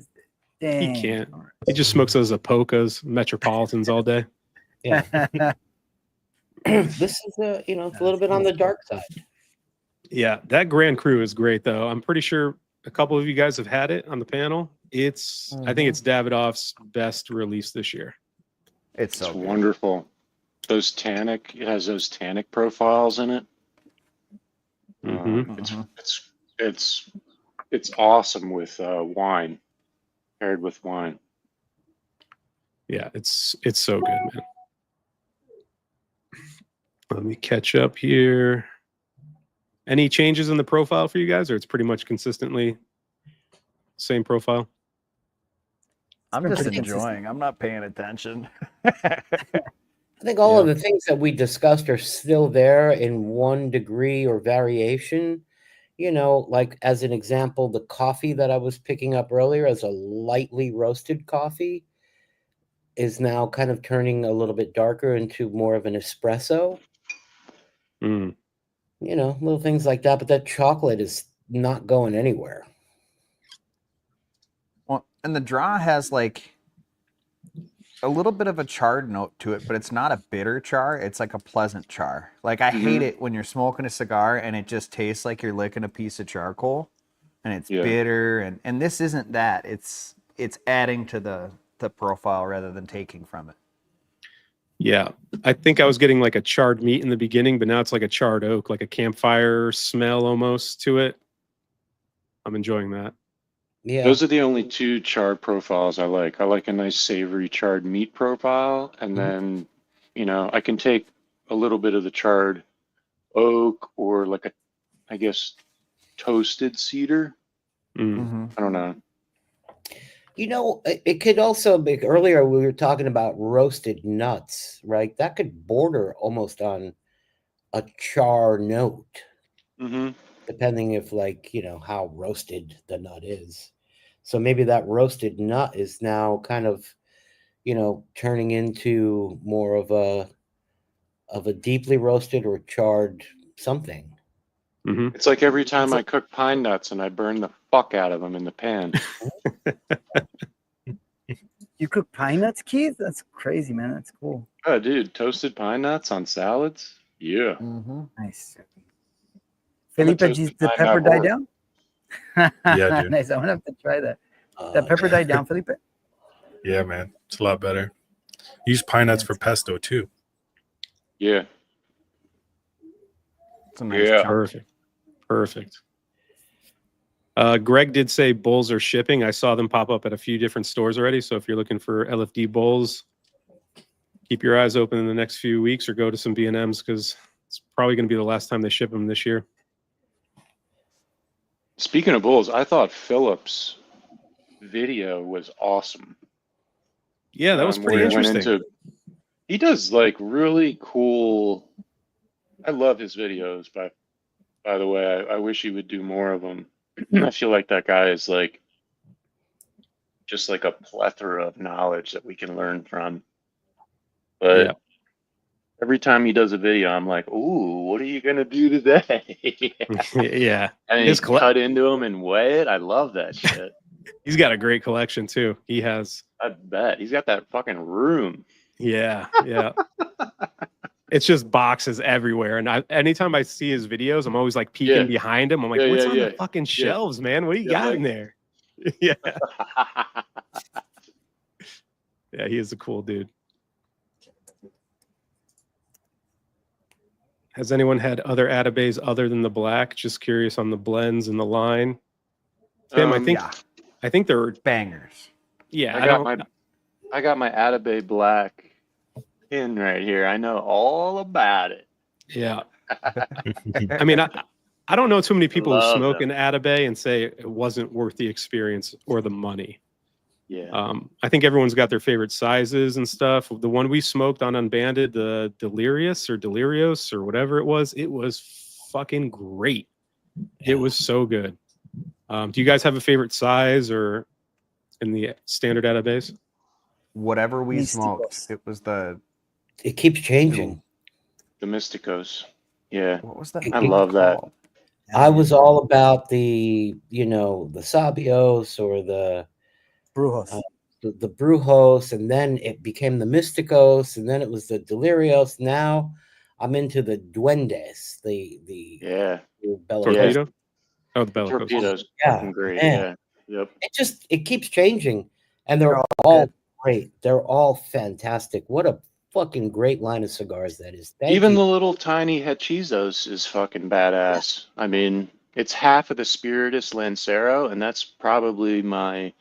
Dang. He can't. He just smokes those Apokas, Metropolitans all day. Yeah. This is it's a little bit on the dark side. Yeah, that Grand Cru is great, though. I'm pretty sure a couple of you guys have had it on the panel. I think it's Davidoff's best release this year. It's so It's good. wonderful. It has those tannic profiles in it. Mhm. It's awesome with wine, paired with wine. Yeah, it's so good, man. Let me catch up here. Any changes in the profile for you guys, or it's pretty much consistently same profile? I'm been just pretty enjoying. I'm not paying attention. I think all of the things that we discussed are still there in one degree or variation. Like as an example, the coffee that I was picking up earlier as a lightly roasted coffee is now kind of turning a little bit darker into more of an espresso. Mm. Little things like that. But that chocolate is not going anywhere. Well, and the draw has like a little bit of a charred note to it, but it's not a bitter char. It's like a pleasant char. Like I hate it when you're smoking a cigar and it just tastes like you're licking a piece of charcoal, and it's bitter. And this isn't that. It's adding to the profile rather than taking from it. Yeah, I think I was getting like a charred meat in the beginning, but now it's like a charred oak, like a campfire smell almost to it. I'm enjoying that. Yeah. Those are the only two charred profiles I like. I like a nice savory charred meat profile, and then, you know, I can take a little bit of the charred oak or like a, I guess, toasted cedar. Mm. I don't know. You know, it could also be, earlier we were talking about roasted nuts, right? That could border almost on a char note, depending if, like, you know, how roasted the nut is. So maybe that roasted nut is now kind of, you know, turning into more of a deeply roasted or charred something. It's like every time I cook pine nuts and I burn the fuck out of them in the pan. You cook pine nuts, Keith? That's crazy, man. That's cool. Oh, dude, toasted pine nuts on salads? Yeah. Nice. I'm a Felipe, did toasted the pine pepper nut die whore. down? Yeah, dude. Nice. I'm gonna have to try that. That pepper died down, Felipe? Yeah, man. It's a lot better. Use pine nuts for pesto too. Yeah. It's a nice Yeah. chunk. Perfect. Greg did say bowls are shipping. I saw them pop up at a few different stores already. So if you're looking for LFD bowls, keep your eyes open in the next few weeks or go to some B&Ms because it's probably going to be the last time they ship them this year. Speaking of bowls, I thought Philip's video was awesome. Yeah, that was pretty where he went interesting. He does like really cool. I love his videos. By the way, I wish he would do more of them. I feel like that guy is like just like a plethora of knowledge that we can learn from. But Yeah. every time he does a video, I'm like, "Ooh, what are you gonna do today?" Yeah. And His he's cut into him and weigh it. I love that shit. He's got a great collection too. He has. I bet he's got that fucking room. Yeah. Yeah. It's just boxes everywhere. And anytime I see his videos, I'm always like peeking behind him. I'm like, what's on the fucking shelves, man? What do you got in there? Yeah. Yeah, he is a cool dude. Has anyone had other Atabeys other than the black? Just curious on the blends and the line. Tim, I think they're bangers. Yeah, I got my Attabey black pin right here. I know all about it. Yeah. I mean, I don't know too many people who smoke them. an Attabey and say it wasn't worth the experience or the money. Yeah. I think everyone's got their favorite sizes and stuff. The one we smoked on Unbanded, the Delirios or whatever it was fucking great. It was so good. Do you guys have a favorite size or in the standard Atabeys? Whatever we smoked, it was It keeps changing. The Mysticos. Yeah. What was that? I love that. I was all about the, you know, the Sabios or the Brujos. The Brujos, and then it became the Mysticos, and then it was the Delirios. Now I'm into the Duendes, the Torpedo? Oh, the Bellicose. Torpedoes. Yeah, Great. man. Yeah. Yep. It keeps changing, and they're all great. They're all fantastic. What a fucking great line of cigars that is. Even the little tiny hechizos is fucking badass. I mean, it's half of the Spiritus Lancero, and that's probably my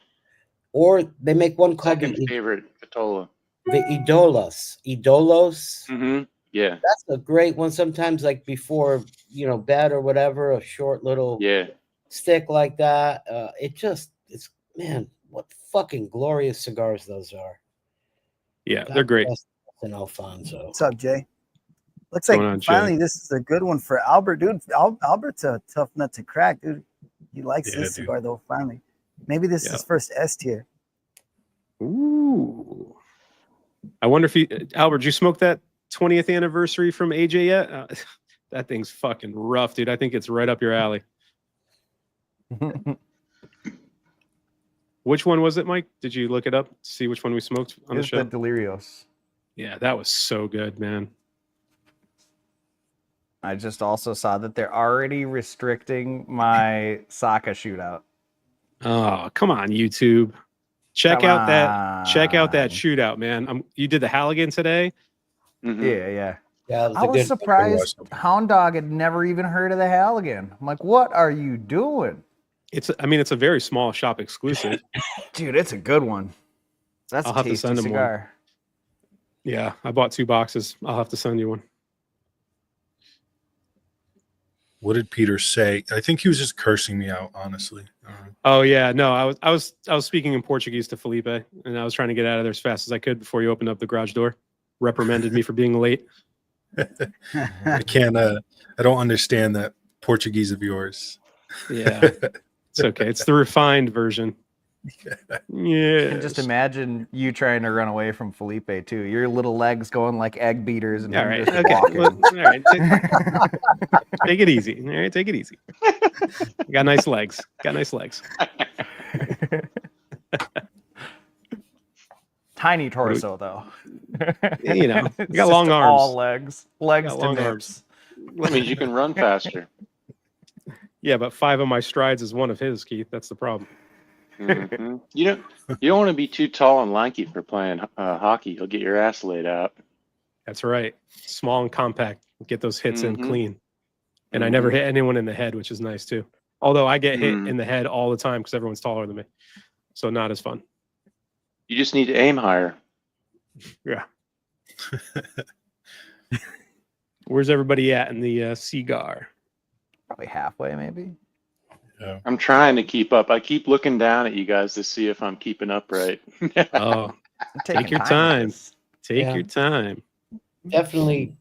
Or they make one called second favorite Vitola. The Idolos. Mm-hmm. Yeah. That's a great one. Sometimes, like before, you know, bed or whatever, a short little stick like that. It's man, what fucking glorious cigars those are. Yeah, they're great. And Alfonso. What's up, Jay? Looks like finally this is a good one for Albert, dude. Albert's a tough nut to crack, dude. He likes this cigar though. Finally, maybe this is his first S tier. Ooh, I wonder if Albert, did you smoke that 20th anniversary from AJ yet? That thing's fucking rough, dude. I think it's right up your alley. Which one was it, Mike? Did you look it up to see which one we smoked on the It's show? the Delirios. Yeah, that was so good, man. I just also saw that they're already restricting my Saka shootout. Oh, come on, YouTube. Check Come out that on. shootout, man. You did the Halligan today? Mhm. Yeah. Yeah, it was I a was good. surprised Hound Dog had never even heard of the Halligan. I'm like, what are you doing? It's a very small shop exclusive. Dude, it's a good one. That's I'll a have to tasty send him one. cigar. Yeah, I bought 2 boxes. I'll have to send you one. What did Peter say? I think he was just cursing me out, honestly. Oh yeah, no, I was speaking in Portuguese to Felipe, and I was trying to get out of there as fast as I could before you opened up the garage door. Reprimanded me for being late. I can't. I don't understand that Portuguese of yours. Yeah, it's okay. It's the refined version. Yeah. And just imagine you trying to run away from Felipe too. Your little legs going like egg beaters and All him right. just Okay. walking. Well, all right. Take it easy. All right. Take it easy. Got nice legs. Tiny torso though. You know, It's you got long just arms. All legs Got to long nips. arms. That means you can run faster. Yeah, but 5 of my strides is one of his, Keith. That's the problem. Mhm. You don't want to be too tall and lanky for playing hockey. You'll get your ass laid out. That's right. Small and compact. Get those hits in Mhm. clean. And I never hit anyone in the head, which is nice too. Although I get hit Mhm. in the head all the time because everyone's taller than me. So not as fun. You just need to aim higher. Yeah. Where's everybody at in the cigar? Probably halfway, maybe. Yeah. I'm trying to keep up. I keep looking down at you guys to see if I'm keeping up right. Oh, I'm taking your with time. this. take Yeah. your time. Definitely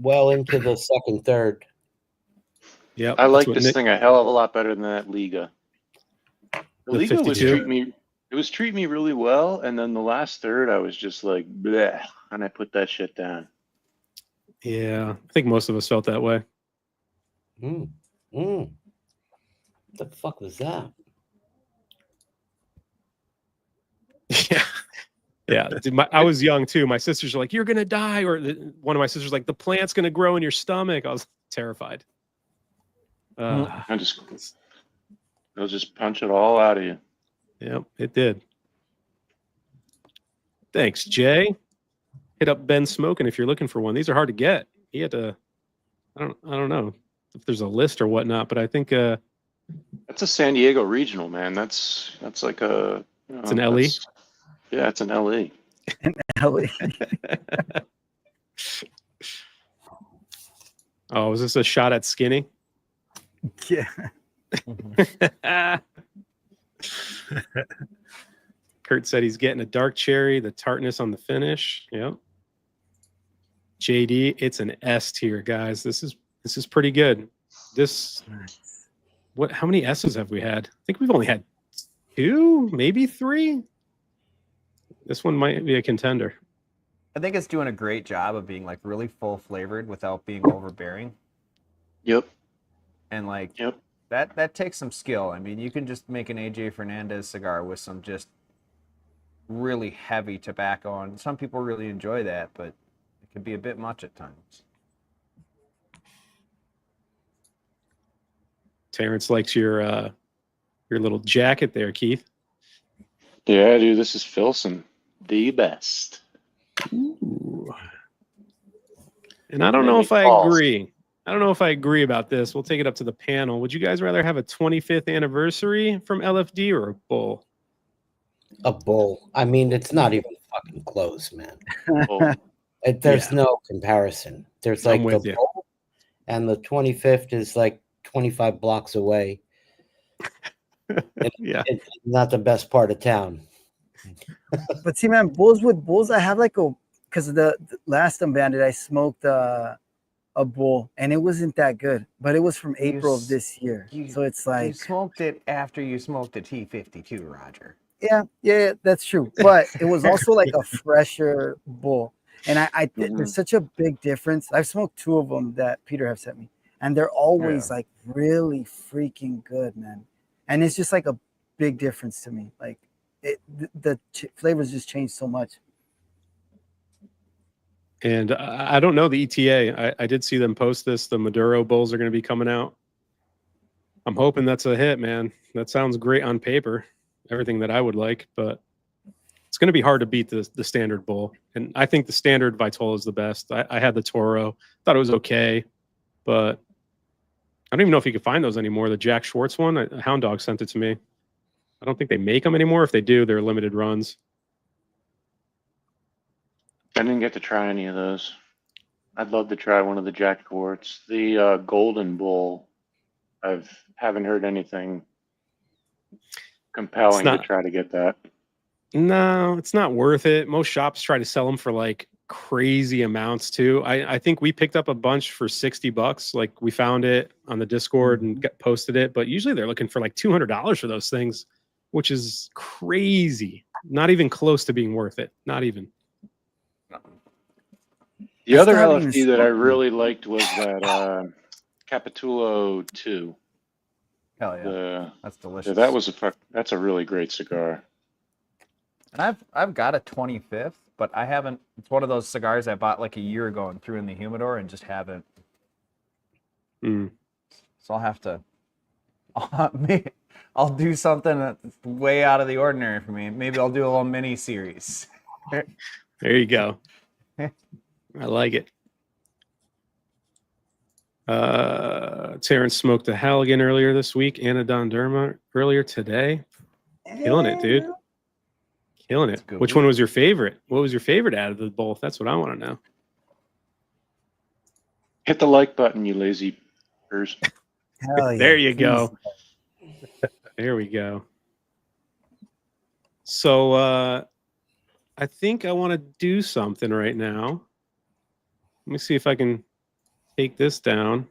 well into the second, third. Yep. I that's like what this Nick- thing a hell of a lot better than that Liga. The The Liga was 52? treating me really well, and then the last third I was just like bleh, and I put that shit down. Yeah, I think most of us felt that way. Mm. Mm. What the fuck was that? Yeah. Yeah. Dude, I was young too. My sisters were like, "You're going to die." Or one of my sisters was like, "The plant's going to grow in your stomach." I was terrified. I'll just punch it all out of you. Yep, it did. Thanks, Jay. Hit up Ben Smoking if you're looking for one. These are hard to get. He had to. I don't know if there's a list or whatnot, but I think That's a San Diego regional, man. That's like a. It's an LE? Yeah, it's an LE. Ellie. Oh, was this a shot at Skinny? Yeah. Kurt said he's getting a dark cherry, the tartness on the finish. Yep. JD, it's an S tier, guys. This is pretty good. How many S's have we had? I think we've only had 2, maybe 3. This one might be a contender. I think it's doing a great job of being like really full flavored without being overbearing. Yep. And like Yep. that takes some skill. I mean, you can just make an AJ Fernandez cigar with some just really heavy tobacco, and some people really enjoy that, but it can be a bit much at times. Terrence likes your little jacket there, Keith. Yeah, dude, this is Filson, the best. Ooh. And I don't Made know me if I pause. agree. I don't know if I agree about this. We'll take it up to the panel. Would you guys rather have a 25th anniversary from LFD or a bull? A bull. I mean, it's not even fucking close, man. Oh, There's Yeah. no comparison. There's I'm like the with you. bull, and the 25th is like 25 blocks away. Yeah. It's not the best part of town. But see, man, bulls, I have like because the last Unbanded, I smoked a bull, and it wasn't that good. But it was from April of this year, so it's You like, smoked it after you smoked the T52, Roger. yeah, that's true. But it was also like a fresher bull, and there's such a big difference. I've smoked 2 of them that Peter have sent me, and they're always like really freaking good, man. And it's just like big difference to me. Like the flavors just changed so much. And I don't know the ETA. I did see them post this. The Maduro bowls are going to be coming out. I'm hoping that's a hit, man. That sounds great on paper. Everything that I would like, but it's going to be hard to beat the standard bowl. And I think the standard Vitola is the best. I had the Toro. Thought it was okay, but I don't even know if you can find those anymore. The Jack Schwartz one, Hound Dog sent it to me. I don't think they make them anymore. If they do, they're limited runs. I didn't get to try any of those. I'd love to try one of the Jack Schwartz. The Golden Bull, I haven't heard anything compelling to try to get that. No, it's not worth it. Most shops try to sell them for like crazy amounts too. I think we picked up a bunch for $60. Like we found it on the Discord and posted it, but usually they're looking for like $200 for those things, which is crazy. Not even close to being worth it. Not even. The other LFD that I really liked was that Capitulo 2. Hell yeah, that's delicious. Yeah, that's a really great cigar. And I've got a 25th, but I haven't. It's one of those cigars I bought like a year ago and threw in the humidor and just haven't. So I'll have to. I'll do something that's way out of the ordinary for me. Maybe I'll do a little mini series. There you go. I like it. Terrence smoked a Halligan earlier this week. Anna Don Derma earlier today. Killing it, dude. Killing it. Which one was your favorite? What was your favorite out of the both? That's what I want to know. Hit the like button, you lazy person. Hell yeah. There you go. There we go. So I think I want to do something right now. Let me see if I can take this down.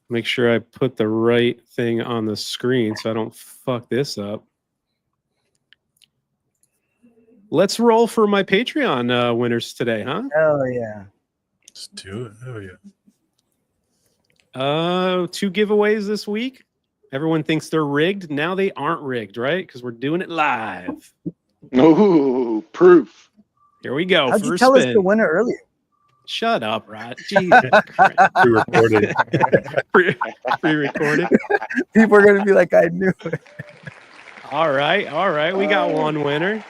Make sure I put the right thing on the screen so I don't fuck this up. Let's roll for my Patreon winners today, huh? Hell yeah. Let's do it. Oh yeah. 2 giveaways this week. Everyone thinks they're rigged. Now they aren't rigged, right? Because we're doing it live. Ooh, proof. Here we go. How'd you tell us the winner earlier? Shut up, Rod. Jesus Christ. Pre-recorded. Pre-recorded. People are gonna be like, I knew it. All right. We got one winner.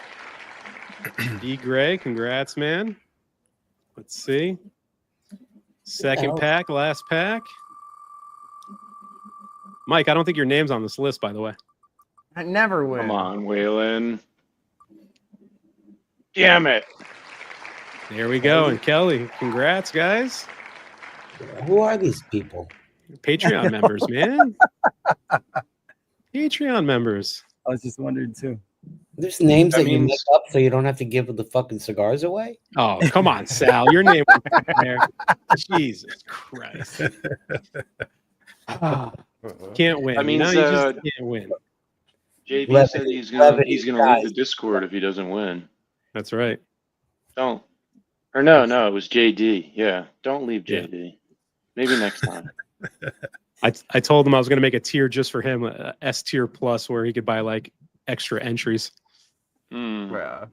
D. Gray, congrats, man. Let's see. Second pack, last pack. Mike, I don't think your name's on this list, by the way. I never win. Come on, Waylon. Damn it. There we go. And Kelly, congrats, guys. Who are these people? Patreon members, man. Patreon members. I was just wondering too. There's names that you make up so you don't have to give the fucking cigars away? Oh, come on, Sal. Your name was there. Jesus Christ. Can't win. I mean, you just can't win. JB said he's gonna leave the Discord if he doesn't win. That's right. Don't. Or no, it was JD. Yeah, don't leave JD. Yeah. Maybe next time. I told him I was going to make a tier just for him, a S tier plus, where he could buy like extra entries. Yeah.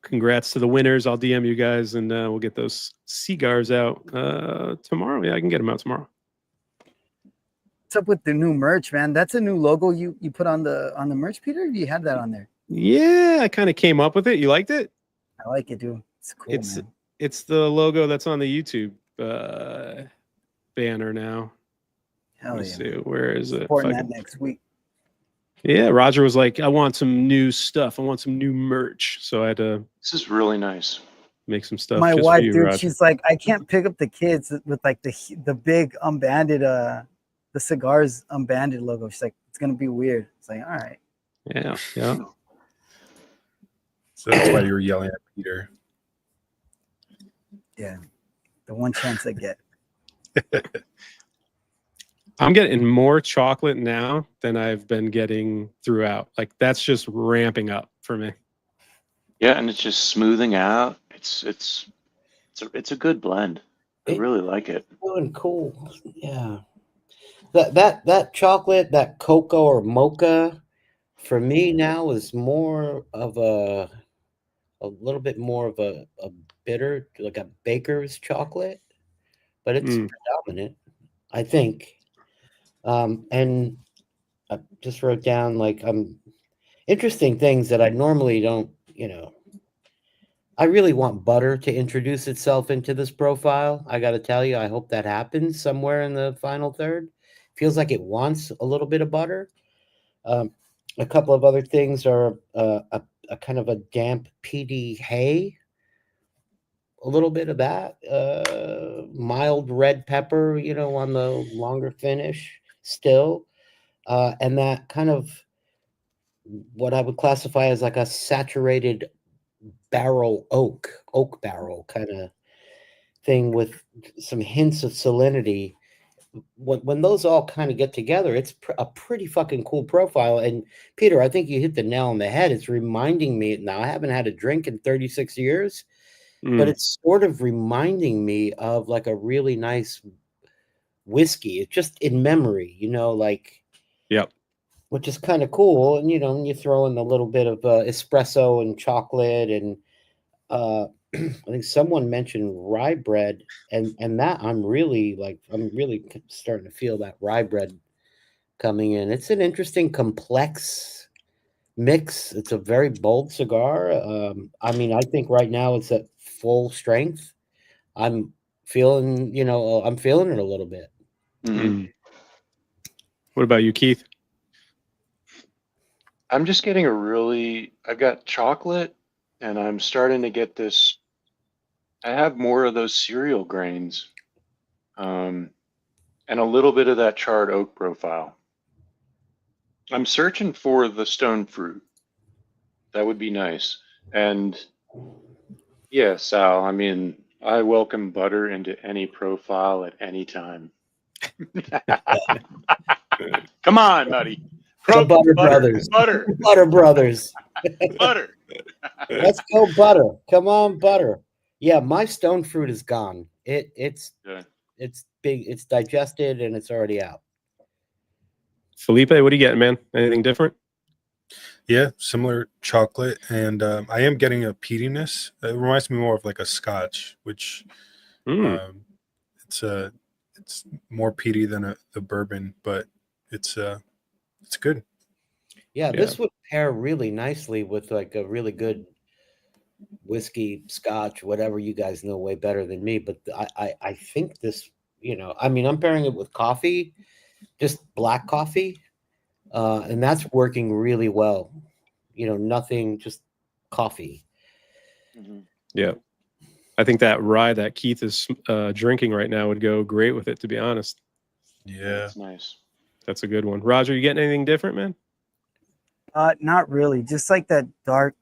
Congrats to the winners. I'll DM you guys, and we'll get those cigars out tomorrow. Yeah, I can get them out tomorrow. What's up with the new merch, man? That's a new logo you put on the merch, Peter. You had that on there. Yeah, I kind of came up with it. You liked it? I like it, dude. It's cool. Man. It's the logo that's on the YouTube banner now. Hell yeah. See, where is it? Supporting that next week. Yeah, Roger was like, I want some new stuff. I want some new merch. So I had to. This is really nice. Make some stuff. My just wife, for you, dude, Roger. she's like, I can't pick up the kids with like the big unbanded the Cigars Unbanded logo. She's like, it's gonna be weird. It's like, all right. Yeah. So that's why you were yelling at Peter. Yeah, the one chance I get. I'm getting more chocolate now than I've been getting throughout. Like that's just ramping up for me. Yeah, and it's just smoothing out. It's a good blend. I really like it. Doing cool. Yeah. That chocolate, that cocoa or mocha, for me now is more of a little bit more of a bitter, like a baker's chocolate, but it's predominant, I think. And I just wrote down like interesting things that I normally don't, I really want butter to introduce itself into this profile. I got to tell you, I hope that happens somewhere in the final third. Feels like it wants a little bit of butter. A couple of other things are a kind of a damp peaty hay, a little bit of that, mild red pepper, on the longer finish still, and that kind of what I would classify as like a saturated barrel oak barrel kind of thing with some hints of salinity. When those all kind of get together, it's a pretty fucking cool profile. And Peter, I think you hit the nail on the head. It's reminding me now. I haven't had a drink in 36 years, but it's sort of reminding me of like a really nice whiskey. It's just in memory, like, yep, which is kind of cool. And you throw in a little bit of espresso and chocolate, and I think someone mentioned rye bread, and that I'm really starting to feel that rye bread coming in. It's an interesting, complex mix. It's a very bold cigar. I think right now it's at full strength. I'm feeling, I'm feeling it a little bit. What about you, Keith? I'm just getting I've got chocolate, and I'm starting to get this. I have more of those cereal grains, and a little bit of that charred oak profile. I'm searching for the stone fruit. That would be nice. And yeah, Sal, I welcome butter into any profile at any time. Come on, buddy. The Butter Brothers. Butter. Butter Brothers. Butter. Let's go butter. Come on, butter. Yeah, my stone fruit is gone. It's big. It's digested and it's already out. Felipe, what are you getting, man? Anything different? Yeah, similar chocolate, and I am getting a peatiness. It reminds me more of like a Scotch, which it's more peaty than the bourbon, but it's good. Yeah, this would pair really nicely with like a really good whiskey, Scotch, whatever. You guys know way better than me, but I think this, I'm pairing it with coffee, just black coffee, and that's working really well. Nothing, just coffee. Yeah, I think that rye that Keith is drinking right now would go great with it, to be honest. Yeah, that's nice. That's a good one. Roger, you getting anything different, man? Not really. Just like that dark.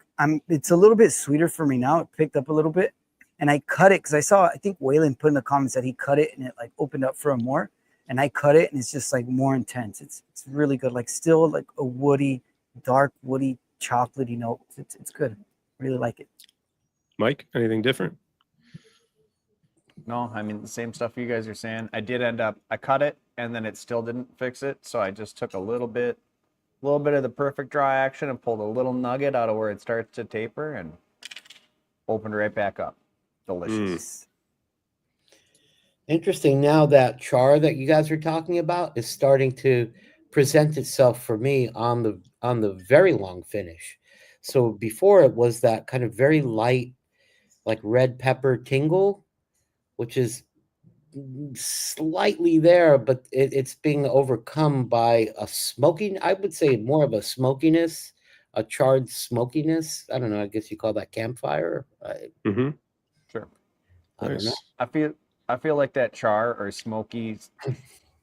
It's a little bit sweeter for me now. It picked up a little bit, and I cut it because I think Waylon put in the comments that he cut it and it like opened up for him more. And I cut it and it's just like more intense. It's really good. Like still like a woody, dark woody, chocolatey note. It's good. Really like it. Mike, anything different? No, the same stuff you guys are saying. I cut it and then it still didn't fix it. So I just took a little bit of the perfect dry action and pulled a little nugget out of where it starts to taper and opened right back up. Delicious. Interesting. Now that char that you guys are talking about is starting to present itself for me on the very long finish. So before it was that kind of very light, like red pepper tingle, which is slightly there, but it's being overcome by a smoking, I would say more of a smokiness, a charred smokiness. I don't know. I guess you call that campfire. Sure. I don't know. I feel like that char or smoky,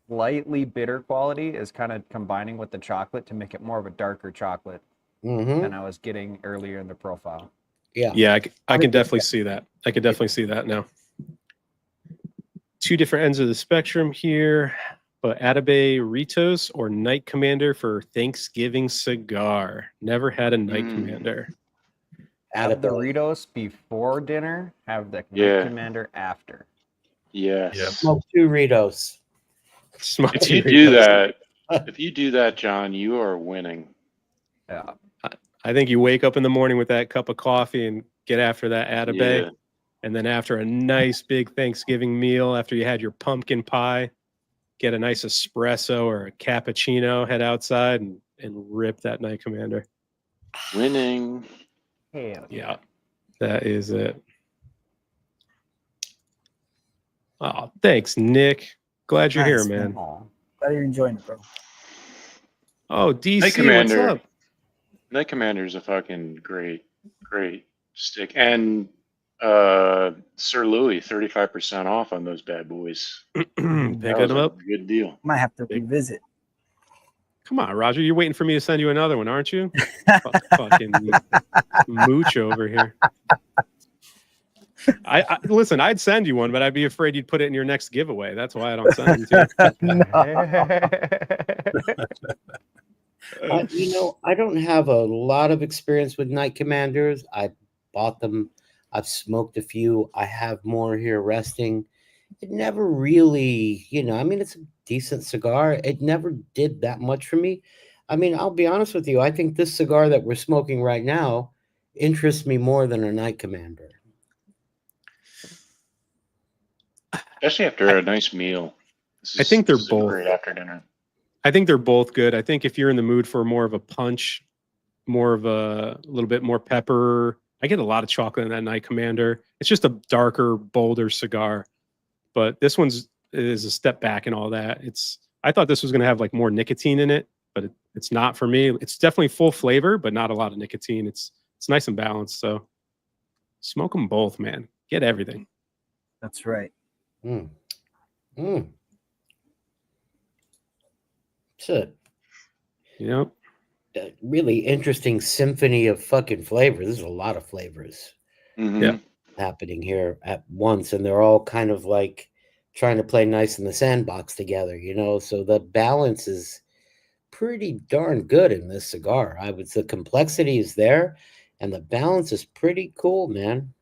slightly bitter quality is kind of combining with the chocolate to make it more of a darker chocolate than I was getting earlier in the profile. Yeah, I can definitely see that. I can definitely see that now. Two different ends of the spectrum here, but Attabey Ritos or Night Commander for Thanksgiving cigar. Never had a Night Commander. Have the Ritos before dinner, have the Night Commander after. Yes. Smoke 2 Ritos. Smoked If you cherry do toast. if you do that, John, you are winning. Yeah. I think you wake up in the morning with that cup of coffee and get after that Attabey. Yeah. And then after a nice big Thanksgiving meal, after you had your pumpkin pie, get a nice espresso or a cappuccino, head outside and rip that Night Commander. Winning. Hell Yeah, that is it. Oh, thanks, Nick. Glad you're here, Nice, man. Aw. Glad you're enjoying it, bro. Oh, DC, Night what's Commander. up? Night Commander's a fucking great stick. And Sir Louis, 35% off on those bad boys. Pick That was them a up. good deal. Might have to Big- revisit. Come on, Roger. You're waiting for me to send you another one, aren't you? Fucking mooch over here. I listen. I'd send you one, but I'd be afraid you'd put it in your next giveaway. That's why I don't send them to you. I don't have a lot of experience with Night Commanders. I bought them. I've smoked a few. I have more here resting. It never really, it's a decent cigar. It never did that much for me. I mean, I'll be honest with you. I think this cigar that we're smoking right now interests me more than a Night Commander. Especially after a nice meal. I think they're this is a both. great after dinner. I think they're both good. I think if you're in the mood for more of a punch, more of a little bit more pepper, I get a lot of chocolate in that Night Commander. It's just a darker, bolder cigar. But this one's is a step back and all that. I thought this was going to have like more nicotine in it, but it's not for me. It's definitely full flavor, but not a lot of nicotine. It's nice and balanced. So smoke them both, man. Get everything. That's right. Mm. Mm. It's a really interesting symphony of fucking flavor. There's a lot of flavors Mhm. happening here at once, and they're all kind of like trying to play nice in the sandbox together, so the balance is pretty darn good in this cigar. The complexity is there and the balance is pretty cool, man.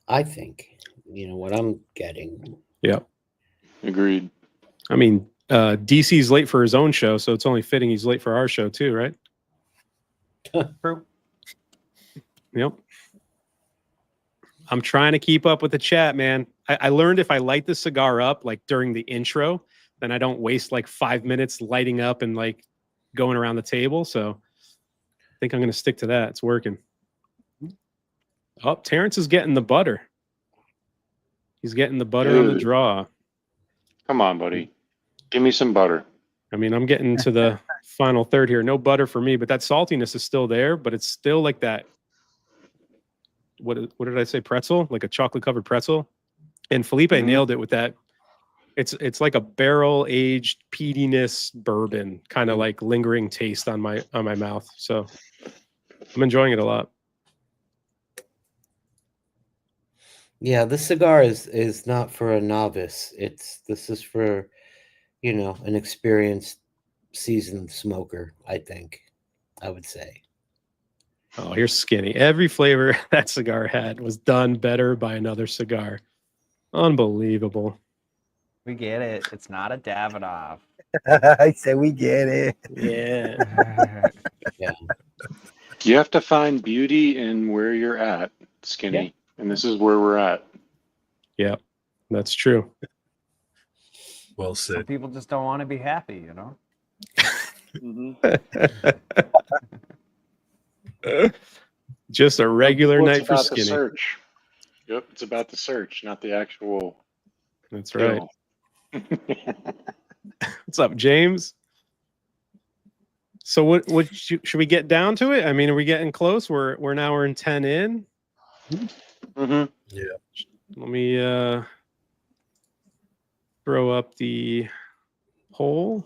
I think what I'm getting. Yeah. Agreed. I mean, DC's late for his own show, so it's only fitting he's late for our show too, right? True. Yep. I'm trying to keep up with the chat, man. I learned if I light the cigar up like during the intro, then I don't waste like 5 minutes lighting up and like going around the table. So I think I'm going to stick to that. It's working. Oh, Terrence is getting the butter. He's getting the butter on the Dude. draw. Come on, buddy. Give me some butter. I mean, I'm getting to the final third here. No butter for me, but that saltiness is still there, but it's still like that. What did I say? Pretzel, like a chocolate covered pretzel. And Felipe nailed it with that. It's like a barrel aged peatiness bourbon, kind of like lingering taste on my mouth. So I'm enjoying it a lot. Yeah, this cigar is not for a novice. This is for, an experienced, seasoned smoker, I think, I would say. Oh, here's Skinny. Every flavor that cigar had was done better by another cigar. Unbelievable. We get it. It's not a Davidoff. I say we get it. Yeah. Yeah. You have to find beauty in where you're at, Skinny. Yeah. And this is where we're at. Yeah, that's true. Well Some said. people just don't want to be happy, Just a regular Well, it's night for about the Skinny. search. Yep, it's about the search, not the actual. That's right. kill. What's up, James? So what should we get down to it? I mean, are we getting close? We're in 10 in. Mm-hmm. Yeah. Let me throw up the poll.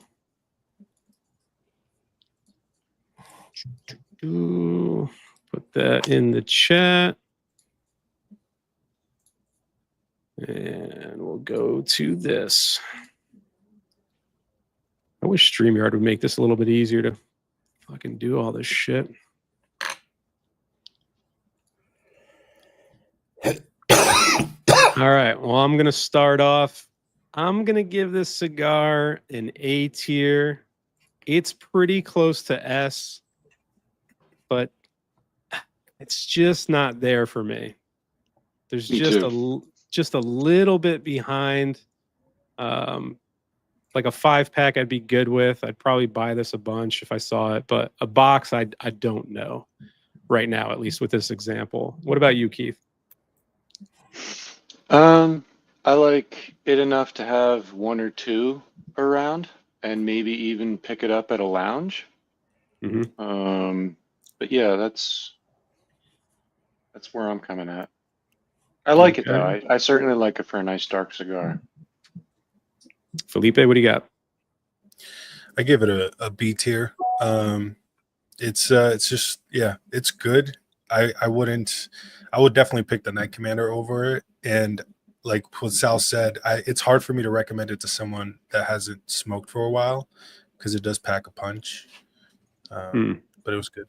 Put that in the chat. And we'll go to this. I wish StreamYard would make this a little bit easier to fucking do all this shit. All right. Well, I'm going to start off I'm gonna give this cigar an A tier. It's pretty close to S, but it's just not there for me. There's Me just too. just a little bit behind. Like a 5-pack I'd be good with. I'd probably buy this a bunch if I saw it, but a box I don't know right now, at least with this example. What about you, Keith? I like it enough to have one or two around and maybe even pick it up at a lounge. But yeah, that's where I'm coming at. I like it though. I certainly like it for a nice dark cigar. Felipe, what do you got? I give it a B tier. It's just, yeah, it's good. I would definitely pick the Night Commander over it. And like what Sal said, it's hard for me to recommend it to someone that hasn't smoked for a while because it does pack a punch. But it was good.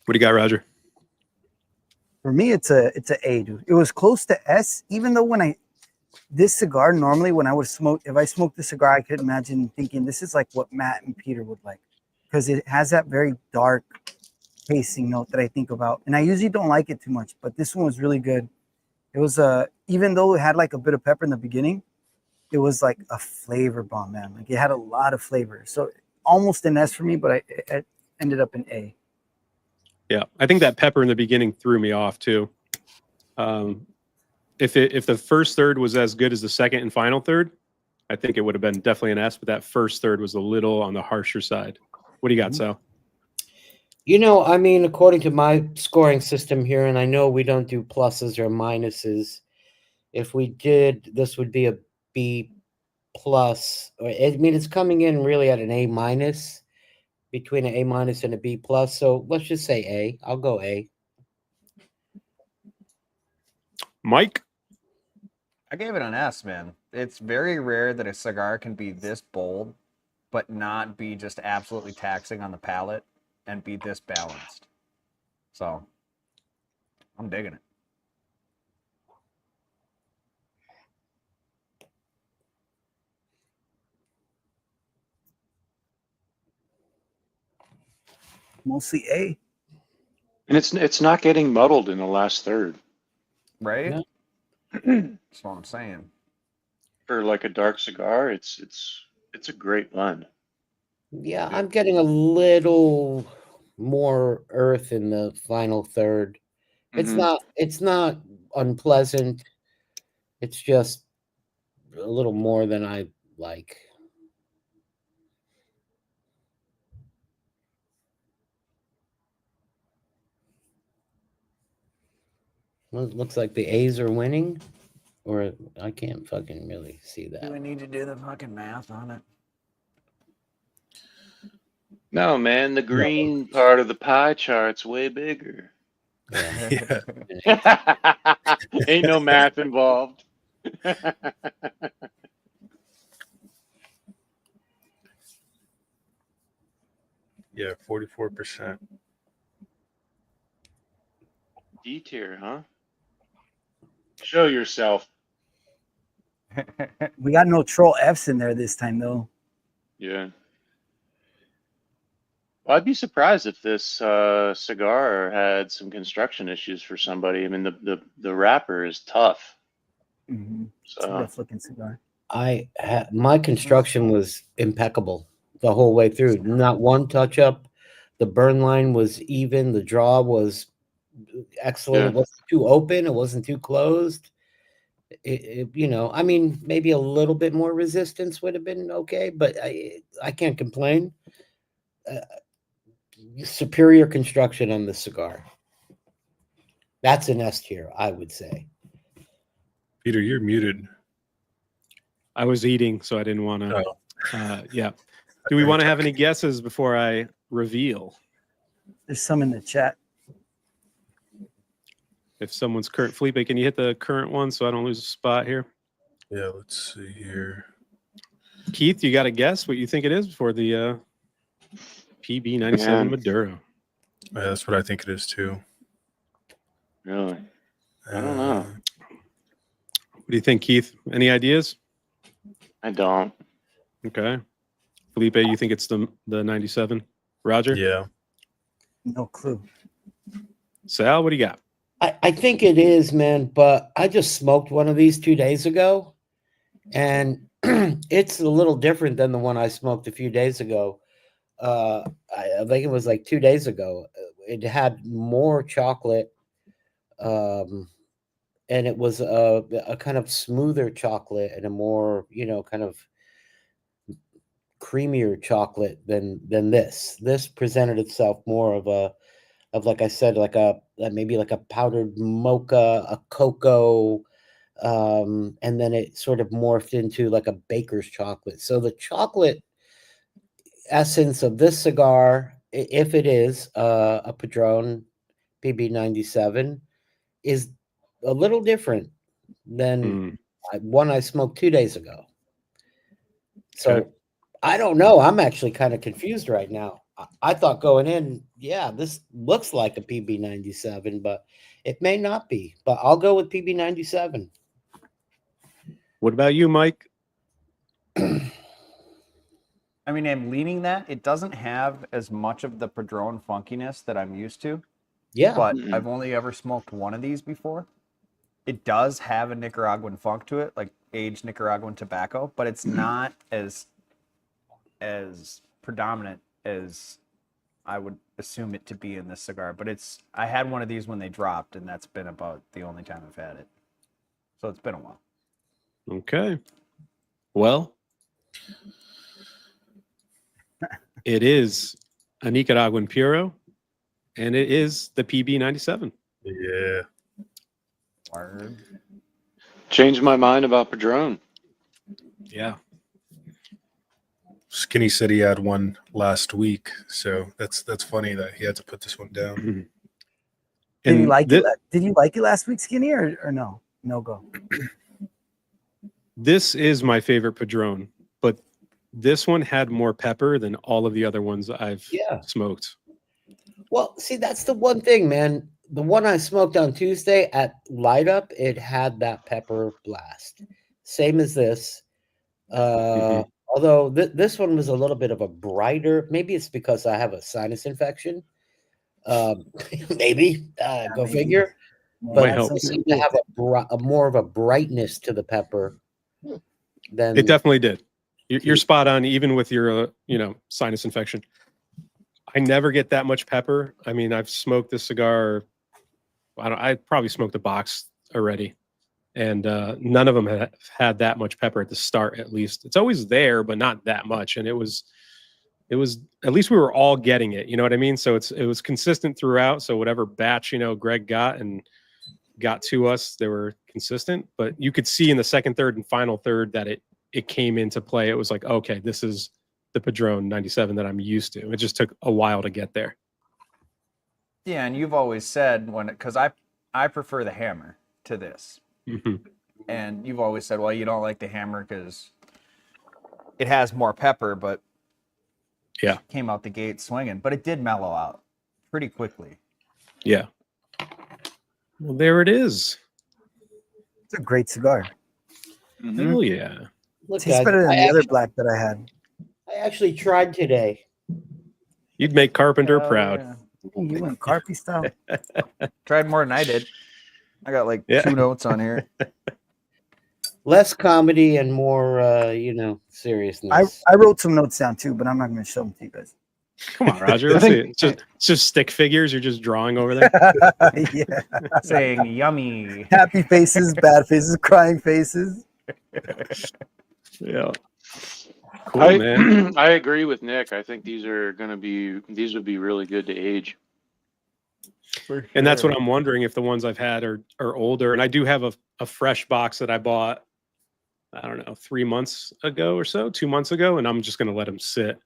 What do you got, Roger? For me, it's a A, dude. It was close to S, even though this cigar, normally when I would smoke, if I smoked the cigar, I could imagine thinking this is like what Matt and Peter would like, because it has that very dark tasting note that I think about. And I usually don't like it too much, but this one was really good. It was even though it had like a bit of pepper in the beginning, it was like a flavor bomb, man. Like it had a lot of flavor. So almost an S for me, but I ended up in A. Yeah, I think that pepper in the beginning threw me off too. If the first third was as good as the second and final third, I think it would have been definitely an S, but that first third was a little on the harsher side. What do you got, Sal? You know, I mean, according to my scoring system here, and I know we don't do pluses or minuses. If we did, this would be a B plus. I mean, it's coming in really at an A minus, between an A minus and a B plus. So let's just say A. I'll go A. Mike? I gave it an S, man. It's very rare that a cigar can be this bold, but not be just absolutely taxing on the palate and be this balanced. So, I'm digging it. Mostly A. And it's not getting muddled in the last third. Right? No. That's what I'm saying. For like a dark cigar, it's a great blend. Yeah, I'm getting a little more earth in the final third. It's not unpleasant. It's just a little more than I like. Well, it looks like the A's are winning, or I can't fucking really see Do we that. need to do the fucking math on it? No, man, the green part of the pie chart's way bigger. Yeah. Yeah. Ain't no math involved. Yeah, 44%. D tier, huh? Show yourself. We got no troll Fs in there this time, though. Yeah. Well, I'd be surprised if this cigar had some construction issues for somebody. I mean, the wrapper is tough. It's a So rough looking cigar. My construction was impeccable the whole way through. Not one touch up. The burn line was even. The draw was excellent. Yeah. It wasn't too open. It wasn't too closed. You know, I mean, maybe a little bit more resistance would have been okay, but I can't complain. Superior construction on the cigar. That's an S tier, I would say. Peter, you're muted. I was eating, so I didn't want to. Oh. Yeah. Do we want to have any guesses before I reveal? There's some in the chat. If someone's current, Felipe, can you hit the current one so I don't lose a spot here? Yeah, let's see here. Keith, you got to guess what you think it is before the PB97 Man. Maduro. Yeah, that's what I think it is too. really, I don't know. What do you think, Keith? Any ideas? I don't. Okay. Felipe, you think it's the 97? Roger? Yeah. No clue. Sal, what do you got? I think it is, man, but I just smoked one of these 2 days ago, and it's a little different than the one I smoked a few days ago. I think it was like 2 days ago. It had more chocolate, and it was a kind of smoother chocolate and a more, kind of creamier chocolate than this. This presented itself more of like I said, maybe like a powdered mocha, a cocoa, and then it sort of morphed into like a baker's chocolate. So the chocolate essence of this cigar, if it is a Padron PB97, is a little different than one I smoked 2 days ago. So Okay. I don't know. I'm actually kind of confused right now. I thought going in, yeah, this looks like a PB97, but it may not be. But I'll go with PB97. What about you, Mike? I mean, I'm leaning that. It doesn't have as much of the Padron funkiness that I'm used to, Yeah. but I've only ever smoked one of these before. It does have a Nicaraguan funk to it, like aged Nicaraguan tobacco, but it's not as predominant as I would assume it to be in this cigar. But I had one of these when they dropped, and that's been about the only time I've had it. So it's been a while. Okay. Well, it is a Nicaraguan Puro, and it is the PB97. Yeah. Word. Changed my mind about Padron. Yeah. Skinny said he had one last week, so that's funny that he had to put this one down. Did you like thi- it? Did you like it last week, Skinny, or no? No go. This is my favorite Padron, but this one had more pepper than all of the other ones I've smoked. Well, see, that's the one thing, man. The one I smoked on Tuesday at Light Up, it had that pepper blast. Same as this. Although this one was a little bit of a brighter. Maybe it's because I have a sinus infection. Maybe. Go maybe. figure. Well, But Might it help. seemed to have a more of a brightness to the pepper than It definitely did. You're spot on, even with your sinus infection. I never get that much pepper. I mean, I've smoked this cigar. I probably smoked a box already, and none of them had that much pepper at the start. At least it's always there, but not that much. And it was at least we were all getting it. You know what I mean? So it was consistent throughout. So whatever batch Greg got and got to us, they were consistent. But you could see in the second, third, and final third that it came into play. It was like, okay, this is the Padron 97 that I'm used to. It just took a while to get there. Yeah, and you've always said because I prefer the hammer to this. And you've always said, well, you don't like the hammer because it has more pepper, but Yeah. came out the gate swinging. But it did mellow out pretty quickly. Yeah. Well, there it is. It's a great cigar. Hell yeah. Look, Tastes guys, better than I the other actually- black that I had. I actually tried today. You'd make Carpenter Hell proud. yeah. Ooh, you went carpy style. Tried more than I did. I got like Yeah. 2 notes on here. Less comedy and more, seriousness. I wrote some notes down too, but I'm not going to show them to you guys. Come on, Roger. Let's see it. It's just stick figures you're just drawing over there. Yeah. Saying yummy. Happy faces, bad faces, crying faces. Yeah. Cool, man. I agree with Nick. I think these would be really good to age. And that's what I'm wondering, if the ones I've had are older. And I do have a fresh box that I bought, I don't know, 3 months ago or so, 2 months ago, and I'm just going to let them sit.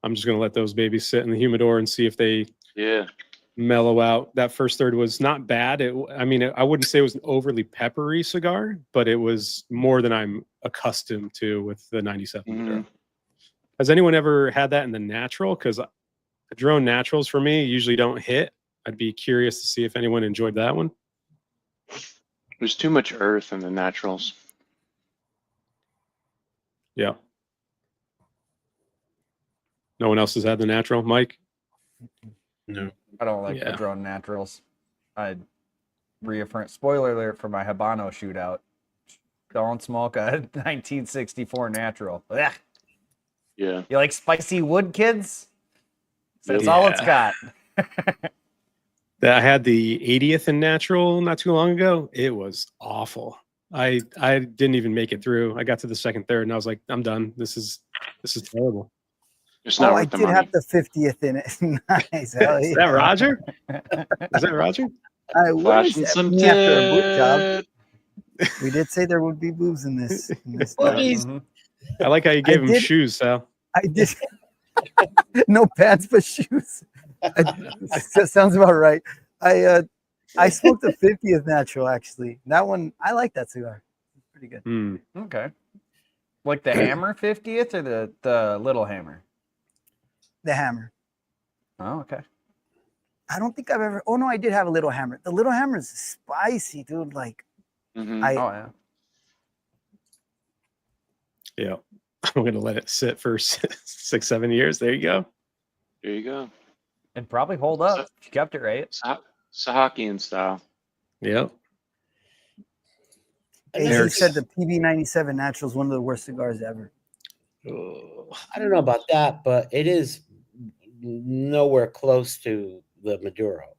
I'm just going to let those babies sit in the humidor and see if they mellow out. That first third was not bad. I wouldn't say it was an overly peppery cigar, but it was more than I'm accustomed to with the 97. Mm-hmm. Has anyone ever had that in the natural? Because Padron naturals for me usually don't hit. I'd be curious to see if anyone enjoyed that one. There's too much earth in the naturals. Yeah. No one else has had the natural, Mike? No. I don't like Yeah. Padron naturals. I reaffirm spoiler alert for my Habano shootout. Don't smoke a 1964 natural. Ugh. Yeah. You like spicy wood, kids? That's all it's got. I had the 80th in natural not too long ago. It was awful. I didn't even make it through. I got to the second, third, and I was like, I'm done. This is terrible. It's not Oh, I worth the did money. have the 50th in it. Nice. Hell Is yeah. that Roger? Is that Roger? I wish Flashing that some me after a boob job. tit. We did say there would be boobs in this. Boobies. Mhm. I like how you gave him did- shoes, Sal. I did. No pants but shoes. That sounds about right. I smoked the 50th natural actually. That one I like that cigar. It's pretty good. Hmm. Okay. Like the Hammer 50th or the Little Hammer? The hammer. Oh, okay. I don't think I've ever. Oh no, I did have a little hammer. The little hammer is spicy, dude. Like Mhm. I. Oh, yeah. Yeah. I'm gonna let it sit for 6, 7 years. There you go. There you go. It'd probably hold up if you kept it right. Sahakian style. Yep. AC Eric's- said the PB97 natural is one of the worst cigars ever. Oh, I don't know about that, but it is nowhere close to the Maduro,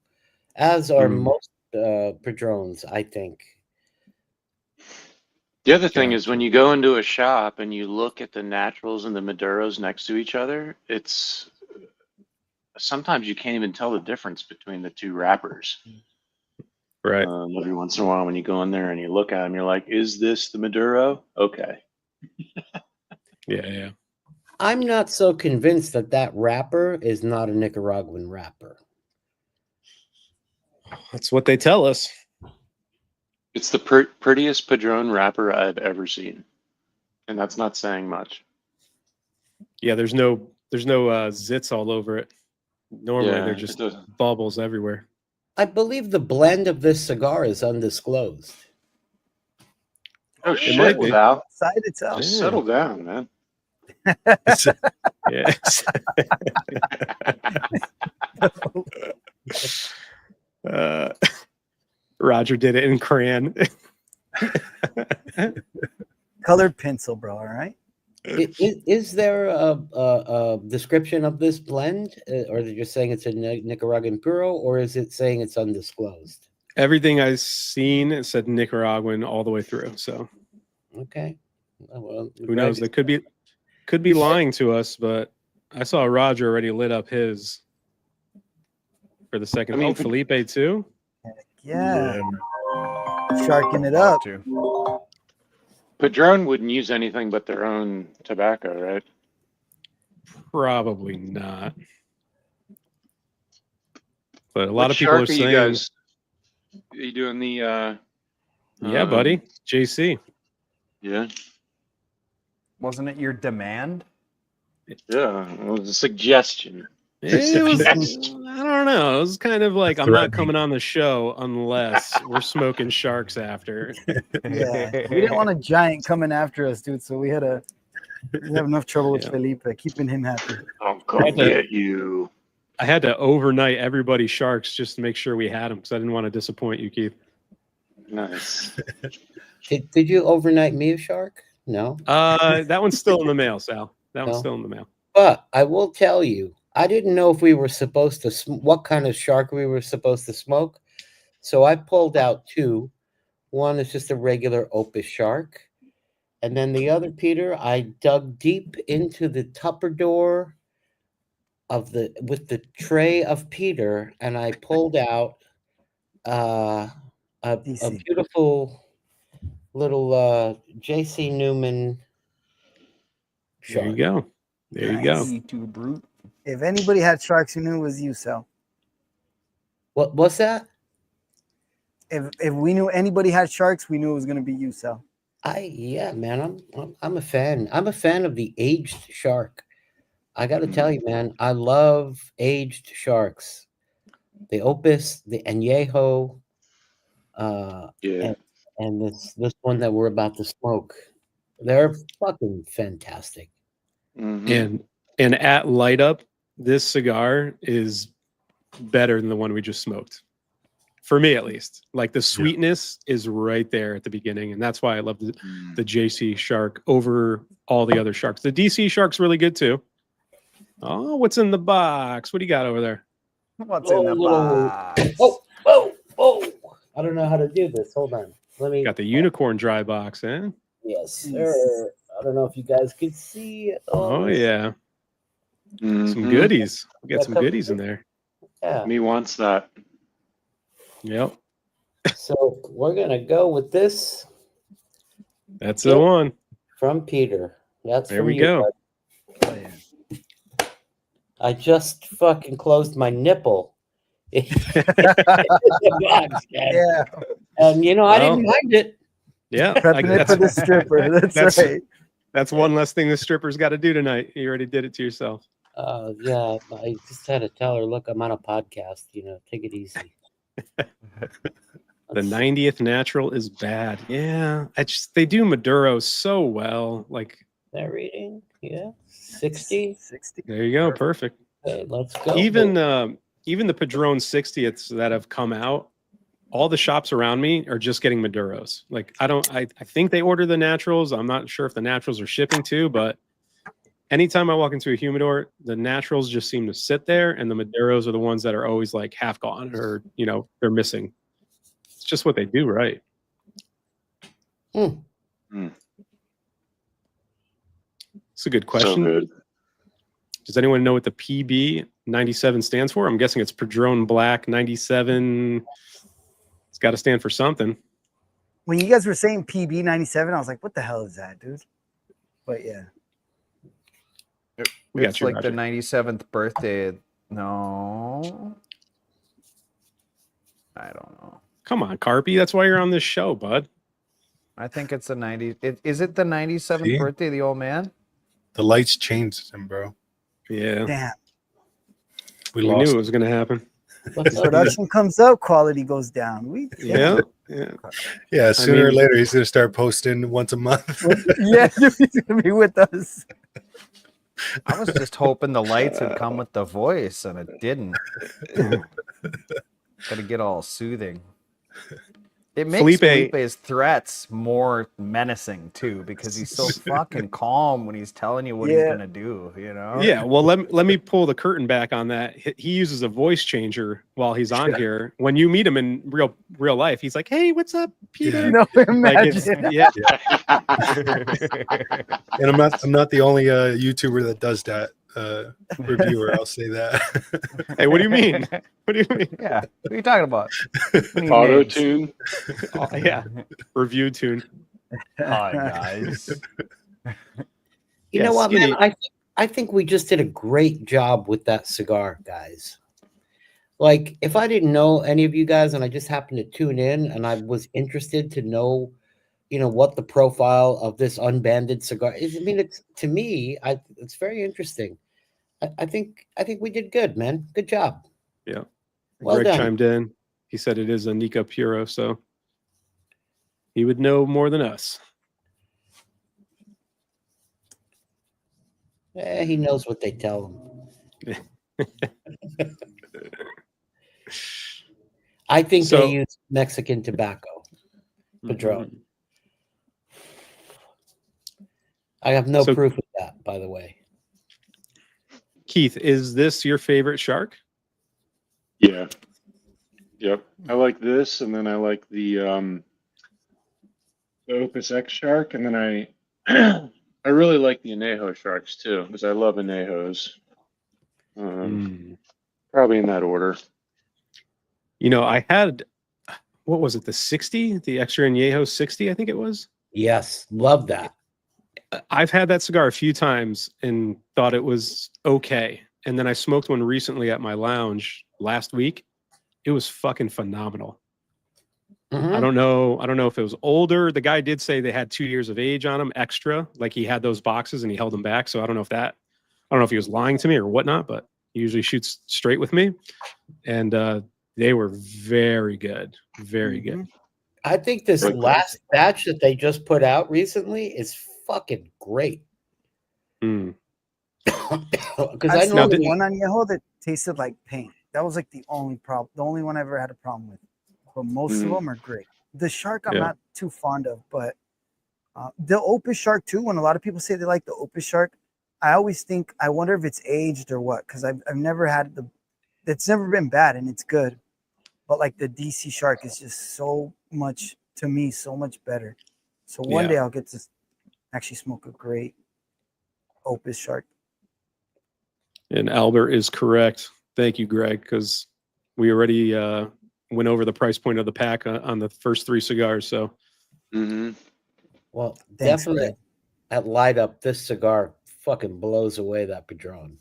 as are Mm. most Padrones, I think. The other thing Gotcha. is when you go into a shop and you look at the naturals and the Maduros next to each other, it's sometimes you can't even tell the difference between the two wrappers. right. Every once in a while, when you go in there and you look at them, you're like, "Is this the Maduro?" Okay. Yeah. I'm not so convinced that that wrapper is not a Nicaraguan wrapper. That's what they tell us. It's the prettiest Padron wrapper I've ever seen, and that's not saying much. Yeah, there's no zits all over it. Normally Yeah, they're it just doesn't- bubbles everywhere. I believe the blend of this cigar is undisclosed. Oh might shit, be. Val! Side itself. Just settle down, man. Yes. Roger did it in crayon. Colored pencil, bro. All right. Is there a description of this blend, or are they just saying it's a Nicaraguan puro, or is it saying it's undisclosed? Everything I've seen it said Nicaraguan all the way through. So Okay. Well, who knows? They could be lying to us, but I saw Roger already lit up his for the second. I mean, Felipe too. Yeah. Sharking it up. Too. Padron wouldn't use anything but their own tobacco, right? Probably not. But a What lot of people shark are saying, you guys? Are you doing the? "Yeah, buddy, JC." Yeah, Wasn't it your demand? yeah. It was a suggestion. It was, Suggestion. I don't know. It was kind of like, I'm not Threatening. coming on the show unless we're smoking sharks after. Yeah. We didn't want a giant coming after us, dude. So we have enough trouble with Yeah. Felipe, keeping him happy. I'll come get you. I had to overnight everybody sharks just to make sure we had them because I didn't want to disappoint you, Keith. Nice. Did you overnight me a shark? No. That one's still in the mail, Sal. That one's No. still in the mail. But I will tell you, I didn't know if we were supposed to what kind of shark we were supposed to smoke. So I pulled out two. One is just a regular Opus shark. And then the other, Peter, I dug deep into the Tupperware with the tray of Peter, and I pulled out a DC. beautiful little J.C. Newman There you shark. go. There you go. Nice. You too brute. If anybody had sharks, who knew it was you, Sal. What's that? If we knew anybody had sharks, we knew it was gonna be you, Sal. Yeah, man, I'm a fan. I'm a fan of the aged shark. I got to tell you, man, I love aged sharks. The Opus, the Añejo, Yeah. and this one that we're about to smoke. They're fucking fantastic. Mhm. And at light up, this cigar is better than the one we just smoked. For me, at least. Like the sweetness is right there at the beginning, and that's why I love the JC Shark over all the other sharks. The DC Shark's really good too. Oh, what's in the box? What do you got over there? What's in the box? Oh! I don't know how to do this. Hold on. Let me. Got the unicorn dry box, eh? Yes, sir. I don't know if you guys can see it. Oh yeah, some Mhm. goodies. We got Yeah, some couple- goodies in there. Yeah. Me wants that. Yep, So we're gonna go with this that's the one. from Peter. That's There from we you, go. bud. Oh, yeah. I just fucking closed my nipple. in the box, man. Yeah, And you know, I Well, didn't mind it. Yeah, prepping it for the stripper. That's that's- right. that's one less thing the stripper's got to do tonight. You already did it to yourself. Yeah, I just had to tell her, look, I'm on a podcast, you know, take it easy. The 90th natural is bad. Yeah, they do Maduro so well. Like, That reading, yeah, 60. 60. there you go, perfect. Okay, let's go. Even the Padron 60ths that have come out, all the shops around me are just getting Maduros. Like, I think they order the naturals. I'm not sure if the naturals are shipping too, but anytime I walk into a humidor, the naturals just seem to sit there, and the Maduros are the ones that are always like half gone, or they're missing. It's just what they do, right? It's a good So question. good. Does anyone know what the PB97 stands for? I'm guessing it's Padron Black 97. It's got to stand for something. When you guys were saying PB97, I was like, what the hell is that, dude? But yeah. We got It's you, like Roger. the 97th birthday. No, I don't know. Come on, Carpy. That's why you're on this show, bud. I think it's the 90. Is it the 97th See? birthday of the old man? The lights changed him, bro. Yeah. Damn. We We lost. knew it was going to happen. Production comes up, quality goes down. Yeah. Yeah, sooner or mean- later he's gonna start posting once a month. Yeah, he's gonna be with us. I was just hoping the lights would come with the voice, and it didn't. Gotta get all soothing. It makes Felipe- Felipe's threats more menacing too, because he's so fucking calm when he's telling you what he's Yeah. gonna do. You know? Yeah. Well, let me pull the curtain back on that. He uses a voice changer while he's on here. When you meet him in real life, he's like, "Hey, what's up, Peter?" No, Like it's imagine. yeah. And I'm not the only YouTuber that does that. Reviewer, I'll say that. Hey, what do you mean? What do you mean? Yeah. What are you talking about? Auto tune. Oh, yeah. Review tune. Hi guys. You Yeah, know what, skinny. man? I think we just did a great job with that cigar, guys. Like, if I didn't know any of you guys and I just happened to tune in and I was interested to know, what the profile of this unbanded cigar is, I mean, it's to me, it's very interesting. I think we did good, man. Good job. Yeah. Well Greg done. chimed in. He said it is a Nika Puro, so he would know more than us. He knows what they tell him. I think So- they use Mexican tobacco. Padron. Mhm. I have no So- proof of that, by the way. Keith, is this your favorite shark? Yeah. Yep. I like this, and then I like the Opus X shark, and then I I really like the Anejo sharks too, because I love Anejos. Probably in that order. I had, what was it, the 60? The Extra Añejo 60, I think it was? Yes, love that. I've had that cigar a few times and thought it was okay. And then I smoked one recently at my lounge last week. It was fucking phenomenal. Mhm. I don't know if it was older. The guy did say they had 2 years of age on them extra. Like he had those boxes and he held them back. So I don't know if he was lying to me or whatnot, but he usually shoots straight with me. And they were very good. Very good. I think this Right. last batch that they just put out recently is fucking great. Mm. Because I I smoked normally one añejo that tasted like paint. That was like the only problem, the only one I ever had a problem with. But most of them are great. The shark I'm Yeah. not too fond of, but the Opus shark too. When a lot of people say they like the Opus shark, I always think I wonder if it's aged or what, because I've never had it's never been bad and it's good. But like the DC shark is just so much, to me, so much better. So one day I'll get to actually smoke a great Opus shark. And Albert is correct. Thank you, Greg, because we already went over the price point of the pack on the first 3 cigars. So, well, Thanks, definitely Greg. at light up, this cigar fucking blows away that Padron.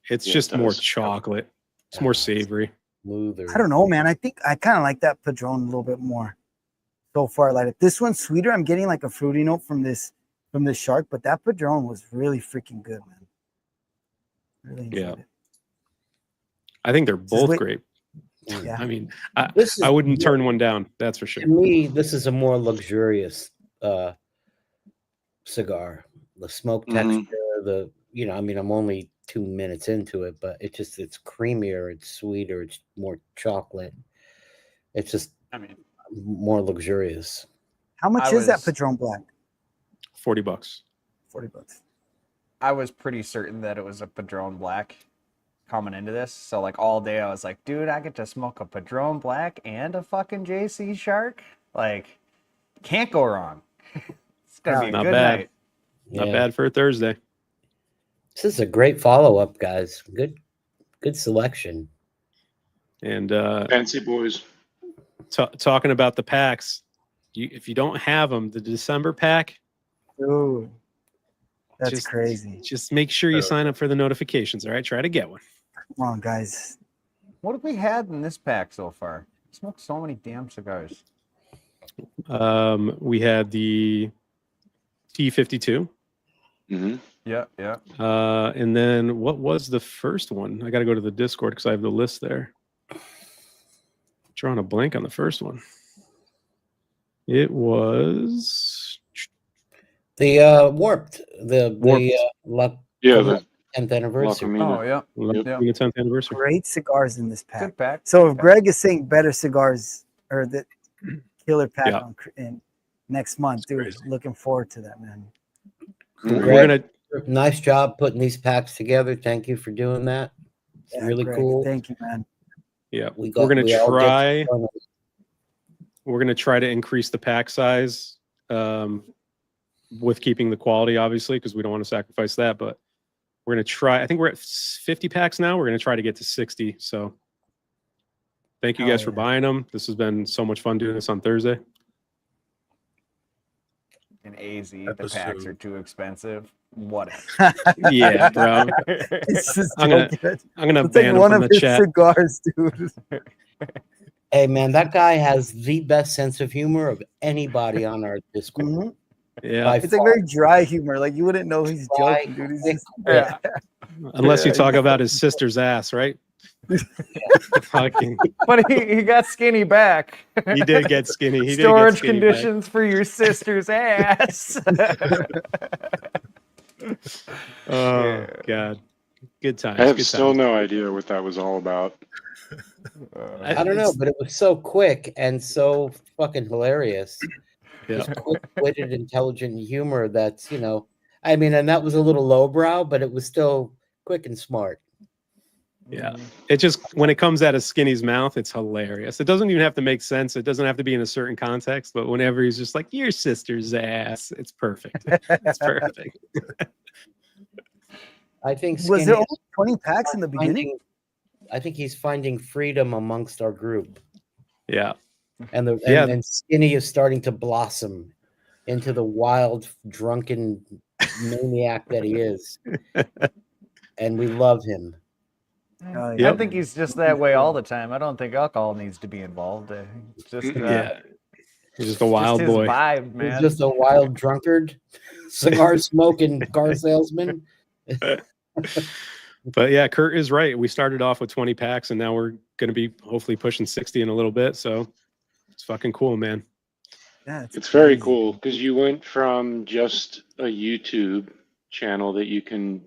it's Yeah, just it more does. chocolate. It's more savory. Smoother. I don't know, man. I think I kind of like that Padron a little bit more so far. Like this one's sweeter. I'm getting like a fruity note from this shark, but that Padron was really freaking good, man. Really enjoyed it. I think they're both wait- great. Yeah. I mean, This is I wouldn't turn one down. That's for sure. To me, this is a more luxurious cigar. The smoke texture, I mean, I'm only 2 minutes into it, but it's creamier, it's sweeter, it's more chocolate. It's just, I mean, more luxurious. How much is that Padron Black? $40. $40. I was pretty certain that it was a Padron Black coming into this. So like all day I was like, dude, I get to smoke a Padron Black and a fucking JC Shark. Like, can't go wrong. It's gonna be a Not good bad. night. Not bad for a Thursday. This is a great follow-up, guys. Good selection. And Fancy boys. talking about the packs, if you don't have them, the December pack, Dude, that's crazy. Just make sure you sign up for the notifications. All right, try to get one. Come on, guys. What have we had in this pack so far? I smoked so many damn cigars. We had the T52. Yeah. And then what was the first one? I got to go to the Discord because I have the list there. Drawing a blank on the first one. It was the Warped. The 10th anniversary. Oh yeah. the 10th anniversary. Great cigars in this pack. Good pack. So if Greg is saying better cigars or the killer pack in next month, dude, looking forward to that, man. We're gonna. Nice job putting these packs together. Thank you for doing that. It's really Greg, cool. Thank you, man. Yeah, we're gonna try. We're gonna try to increase the pack size, with keeping the quality, obviously, because we don't want to sacrifice that. But we're gonna try. I think we're at 50 packs now. We're gonna try to get to 60. So, thank you guys for buying them. This has been so much fun doing this on Thursday. In AZ, the packs are too expensive. Whatever. Yeah, bro. It's just I'm gonna it's ban like one him of from the his chat. cigars, dude. Hey, man, that guy has the best sense of humor of anybody on our Discord. Mm-hmm. Yeah, It's like very dry humor. Like you wouldn't know he's joking, dude. He's just unless you talk about his sister's ass, right? Fucking, But he got skinny back. he did get skinny. He did get Storage skinny conditions for your sister's ass. Oh God, good times. I have good still times. no idea what that was all about. I don't know, but it was so quick and so fucking hilarious. Just quick-witted, intelligent humor that's, I mean, and that was a little lowbrow, but it was still quick and smart. Yeah, it just when it comes out of Skinny's mouth, it's hilarious. It doesn't even have to make sense. It doesn't have to be in a certain context. But whenever he's just like your sister's ass, it's perfect. It's perfect. I think was there Skinny only 20 packs in the beginning? I think he's finding freedom amongst our group. Yeah. And Skinny is starting to blossom into the wild, drunken maniac that he is. And we love him. I think he's just that way all the time. I don't think alcohol needs to be involved. It's just he's just a wild his boy. Vibe, man. He's just a wild drunkard, cigar smoking car salesman. But yeah, Kurt is right. We started off with 20 packs, and now we're going to be hopefully pushing 60 in a little bit. So it's fucking cool, man. Yeah, It's very crazy. cool because you went from just a YouTube channel that you can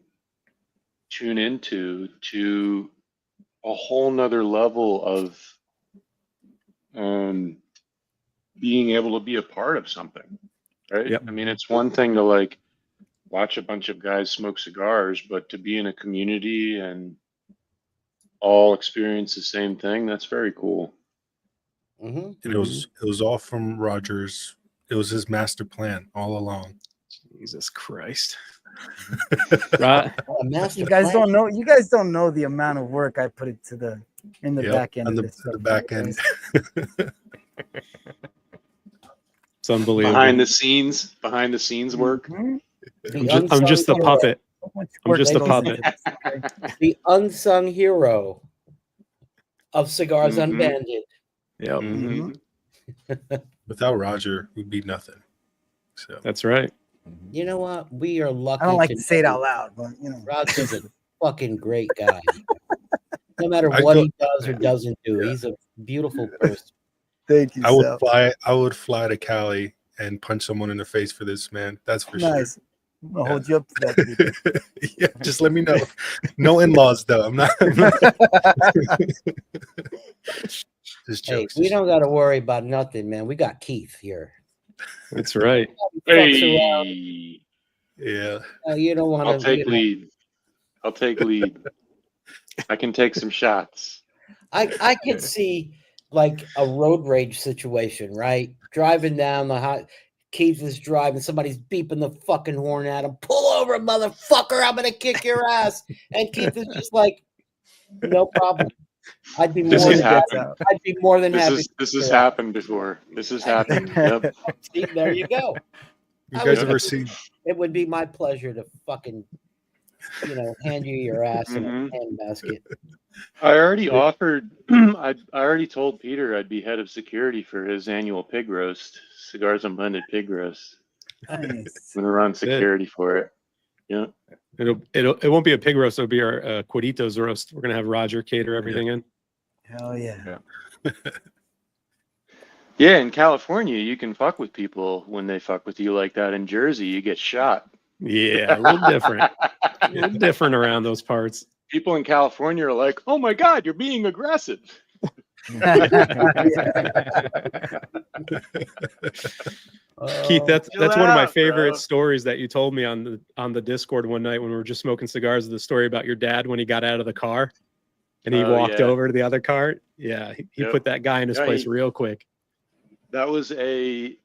tune into to a whole nother level of being able to be a part of something, right? Yep. I mean, it's one thing to like watch a bunch of guys smoke cigars, but to be in a community and all experience the same thing, that's very cool. Mm-hmm. And it was all from Rogers. It was his master plan all along. Jesus Christ. Right. You guys don't know. You guys don't know the amount of work I put into in the Yep, back end on of the, this. the stuff, back guys. end. It's unbelievable. Behind the scenes work. Mhm. I'm just the puppet. So much I'm work just that a goes puppet. into this, okay? The unsung hero of Cigars Mhm. Unbanded. Yep. Mhm. Without Roger, we'd be nothing. So That's right. You know what? We are lucky. I don't like to say it out loud, but you know. Roger's a fucking great guy. No matter I'd what go- he does or doesn't do, Yeah. he's a beautiful person. Thank you, I would Sal. fly to Cali and punch someone in the face for this, man. That's for Nice. I'm gonna hold you up to that. sure. Yeah, just let me know. No in-laws though. I'm not just Hey, jokes. we don't got to worry about nothing, man. We got Keith here. That's right. Fucks around. Hey, Yeah. You don't want I'll to. take lead. I'll take lead. I can take some shots. I could see like a road rage situation, right? Driving down the high. Keith is driving, somebody's beeping the fucking horn at him. Pull over, motherfucker! I'm gonna kick your ass. And Keith is just like, no problem. I'd be This more has than happened. I'd be more than happy. This has happened before. This has happened. Yep. See, there you go. You I guys would- ever see It would be my pleasure to fucking, hand you your ass in a Mhm. handbasket. I already offered. I already told Peter I'd be head of security for his annual pig roast, Cigars Unbanded pig roast. Nice. I'm gonna run security for it. Yeah. It won't be a pig roast. It'll be our Cueritos roast. We're gonna have Roger cater everything in. Hell yeah. Yeah, in California, you can fuck with people when they fuck with you like that. In Jersey, you get shot. Yeah, a little different. A little different around those parts. People in California are like, "Oh my God, you're being aggressive." Keith, that's Chill one of my out, favorite bro. stories that you told me on the Discord one night when we were just smoking cigars. The story about your dad when he got out of the car and he Oh, walked yeah. over to the other car. Yeah, he Yep. put that guy in his Yeah, place he- real quick. That was a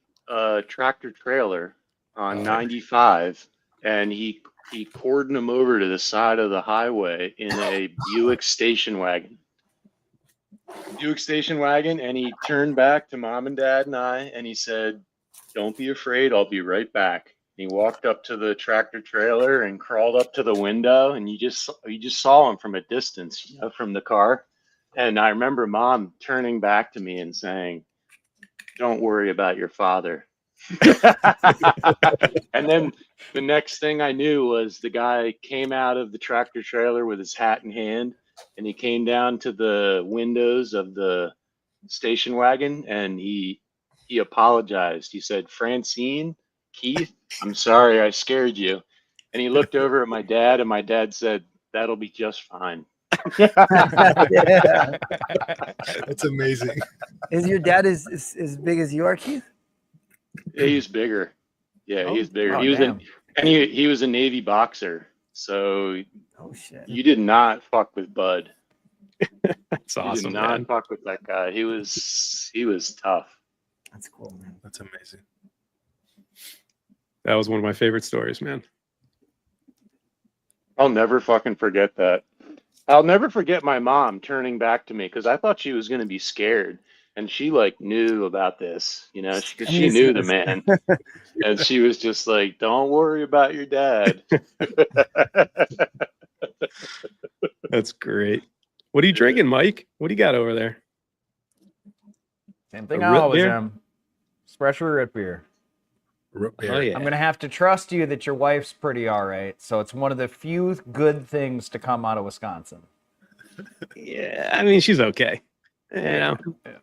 tractor trailer on Oh. 95, and he cordoned him over to the side of the highway in a Buick station wagon. And he turned back to mom and dad and I, and he said, "Don't be afraid, I'll be right back." And he walked up to the tractor trailer and crawled up to the window, and you just saw him from a distance, from the car. And I remember mom turning back to me and saying, "Don't worry about your father." And then the next thing I knew was the guy came out of the tractor trailer with his hat in hand, and he came down to the windows of the station wagon, and he apologized. He said, "Francine, Keith, I'm sorry I scared you." And he looked over at my dad, and my dad said, "That'll be just fine." Yeah. That's amazing. Is your dad as big as you are, Keith? He's bigger. Yeah, he's bigger. Oh, He was damn. he was a Navy boxer, so Oh shit. you did not fuck with Bud. That's You awesome, did not man. fuck with that guy. He was tough. That's cool, man. That's amazing. That was one of my favorite stories, man. I'll never fucking forget that. I'll never forget my mom turning back to me because I thought she was gonna be scared, and she like knew about this, because she knew the man, and she was just like, "Don't worry about your dad." That's great. What are you drinking, Mike? What do you got over there? Same thing A I root always beer? am. Espresso root beer. Root beer. Oh yeah. I'm gonna have to trust you that your wife's pretty all right. So it's one of the few good things to come out of Wisconsin. Yeah, I mean she's okay. You know,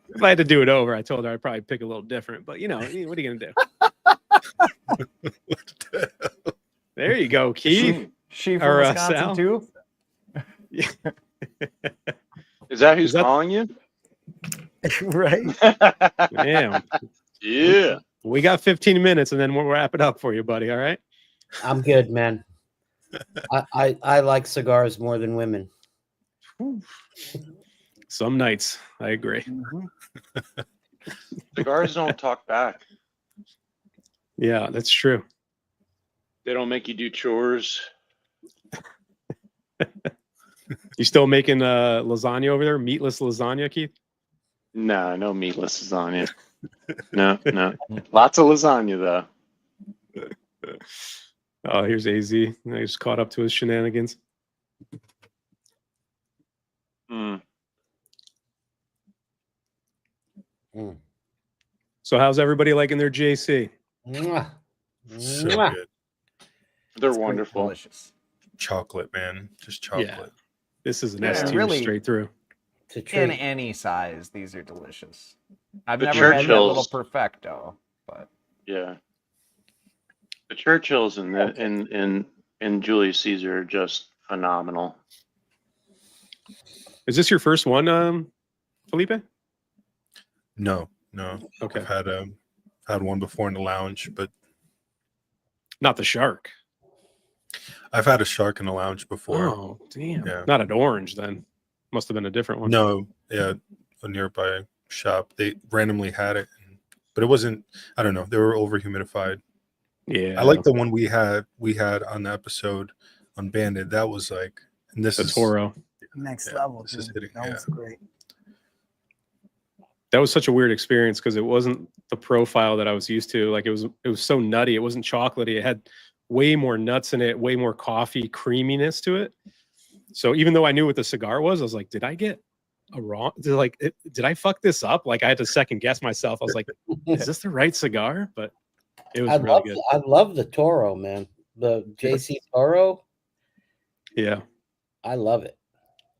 if I had to do it over, I told her I'd probably pick a little different. But you know, what are you gonna do? There you go, Keith. She from Or, Wisconsin Sal? too? Is that who's Is that- calling you? Right? Damn. Yeah. We got 15 minutes, and then we'll wrap it up for you, buddy. All right. I'm good, man. I like cigars more than women. Some nights, I agree. Mhm. Cigars don't talk back. Yeah, that's true. They don't make you do chores. You still making lasagna over there? Meatless lasagna, Keith? Nah, no meatless lasagna. No. Lots of lasagna though. Oh, here's AZ. I just caught up to his shenanigans. Mm. Mm. So how's everybody liking their JC? Mwah. So Mwah. good. They're It's great, wonderful. delicious. Chocolate, man. Just chocolate. This is an Yeah, S tier really. straight through. It's a In treat. any size, these are delicious. I've The never had that little Churchills. perfecto, but Yeah. The Churchills and Julius Caesar are just phenomenal. Is this your first one, Felipe? No. Okay. I've had one before in the lounge, but Not the shark. I've had a shark in the lounge before. Oh, damn. Yeah. Not an orange then. Must have been a different one. No, yeah, a nearby shop. They randomly had it, but it wasn't. I don't know. They were over humidified. Yeah. I like the one we had on the episode Unbanded. That was like, and this the is Toro. Next Yeah, level. this is Dude. hitting, That was great. That was such a weird experience because it wasn't the profile that I was used to. Like it was so nutty. It wasn't chocolatey. It had way more nuts in it, way more coffee creaminess to it. So even though I knew what the cigar was, I was like, did I get a wrong? Did I fuck this up? Like I had to second guess myself. I was like, is this the right cigar? But it was really good. I love the Toro, man. The JC Toro. Yeah. I love it.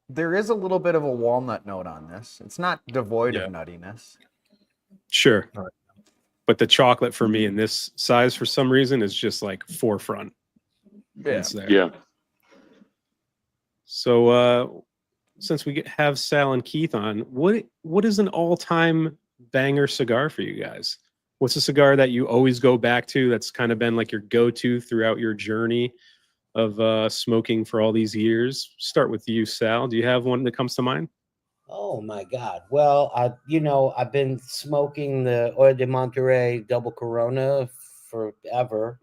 there is a little bit of a walnut note on this. It's not devoid Yeah. of nuttiness. Sure. Right. But the chocolate for me in this size, for some reason, is just like forefront. Yeah. It's there. Yeah. So since we have Sal and Keith on, what is an all-time banger cigar for you guys? What's a cigar that you always go back to that's kind of been like your go-to throughout your journey of smoking for all these years? Start with you, Sal. Do you have one that comes to mind? Oh my God. Well, I've been smoking the Oil de Monterrey Double Corona forever,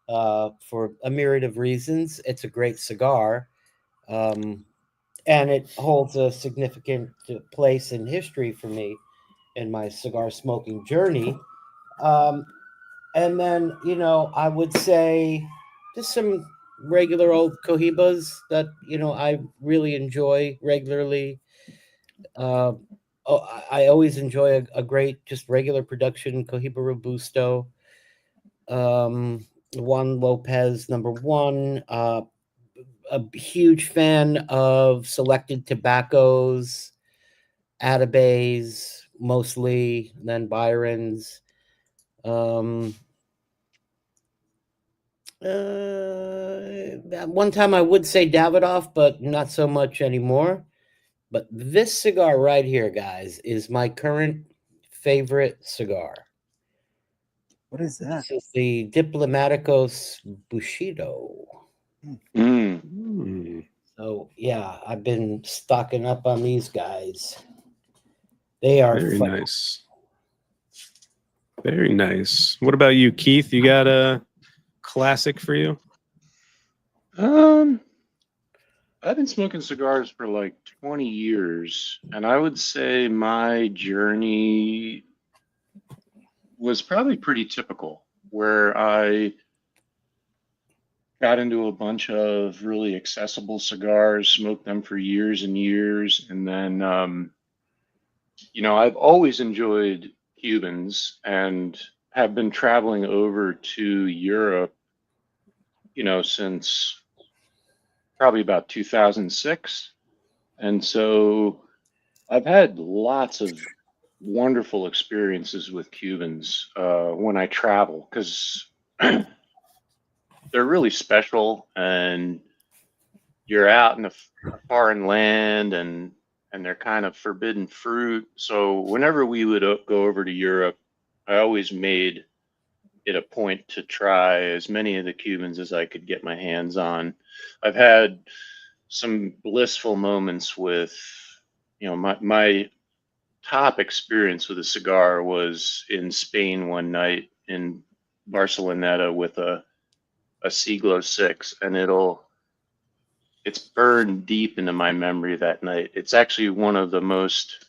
for a myriad of reasons. It's a great cigar. And it holds a significant place in history for me in my cigar smoking journey. And then, I would say just some regular old Cohibas that, I really enjoy regularly. I always enjoy a great, just regular production Cohiba Robusto. Juan Lopez, #1. A huge fan of selected tobaccos, Atabeys, mostly, then Byron's. At one time I would say Davidoff, but not so much anymore. But this cigar right here, guys, is my current favorite cigar. What is that? This is the Diplomaticos Bushido. Mm. Hmm. So yeah, I've been stocking up on these guys. They are Very fun. nice. Very nice. What about you, Keith? You got a classic for you? I've been smoking cigars for like 20 years, and I would say my journey was probably pretty typical, where I got into a bunch of really accessible cigars, smoked them for years and years, and then, I've always enjoyed Cubans and have been traveling over to Europe, since probably about 2006. And so I've had lots of wonderful experiences with Cubans when I travel because they're really special, and you're out in a foreign land, and they're kind of forbidden fruit. So whenever we would go over to Europe, I always made it a point to try as many of the Cubans as I could get my hands on. I've had some blissful moments with, my top experience with a cigar was in Spain one night in Barceloneta with a Siglo 6, and it's burned deep into my memory that night. It's actually one of the most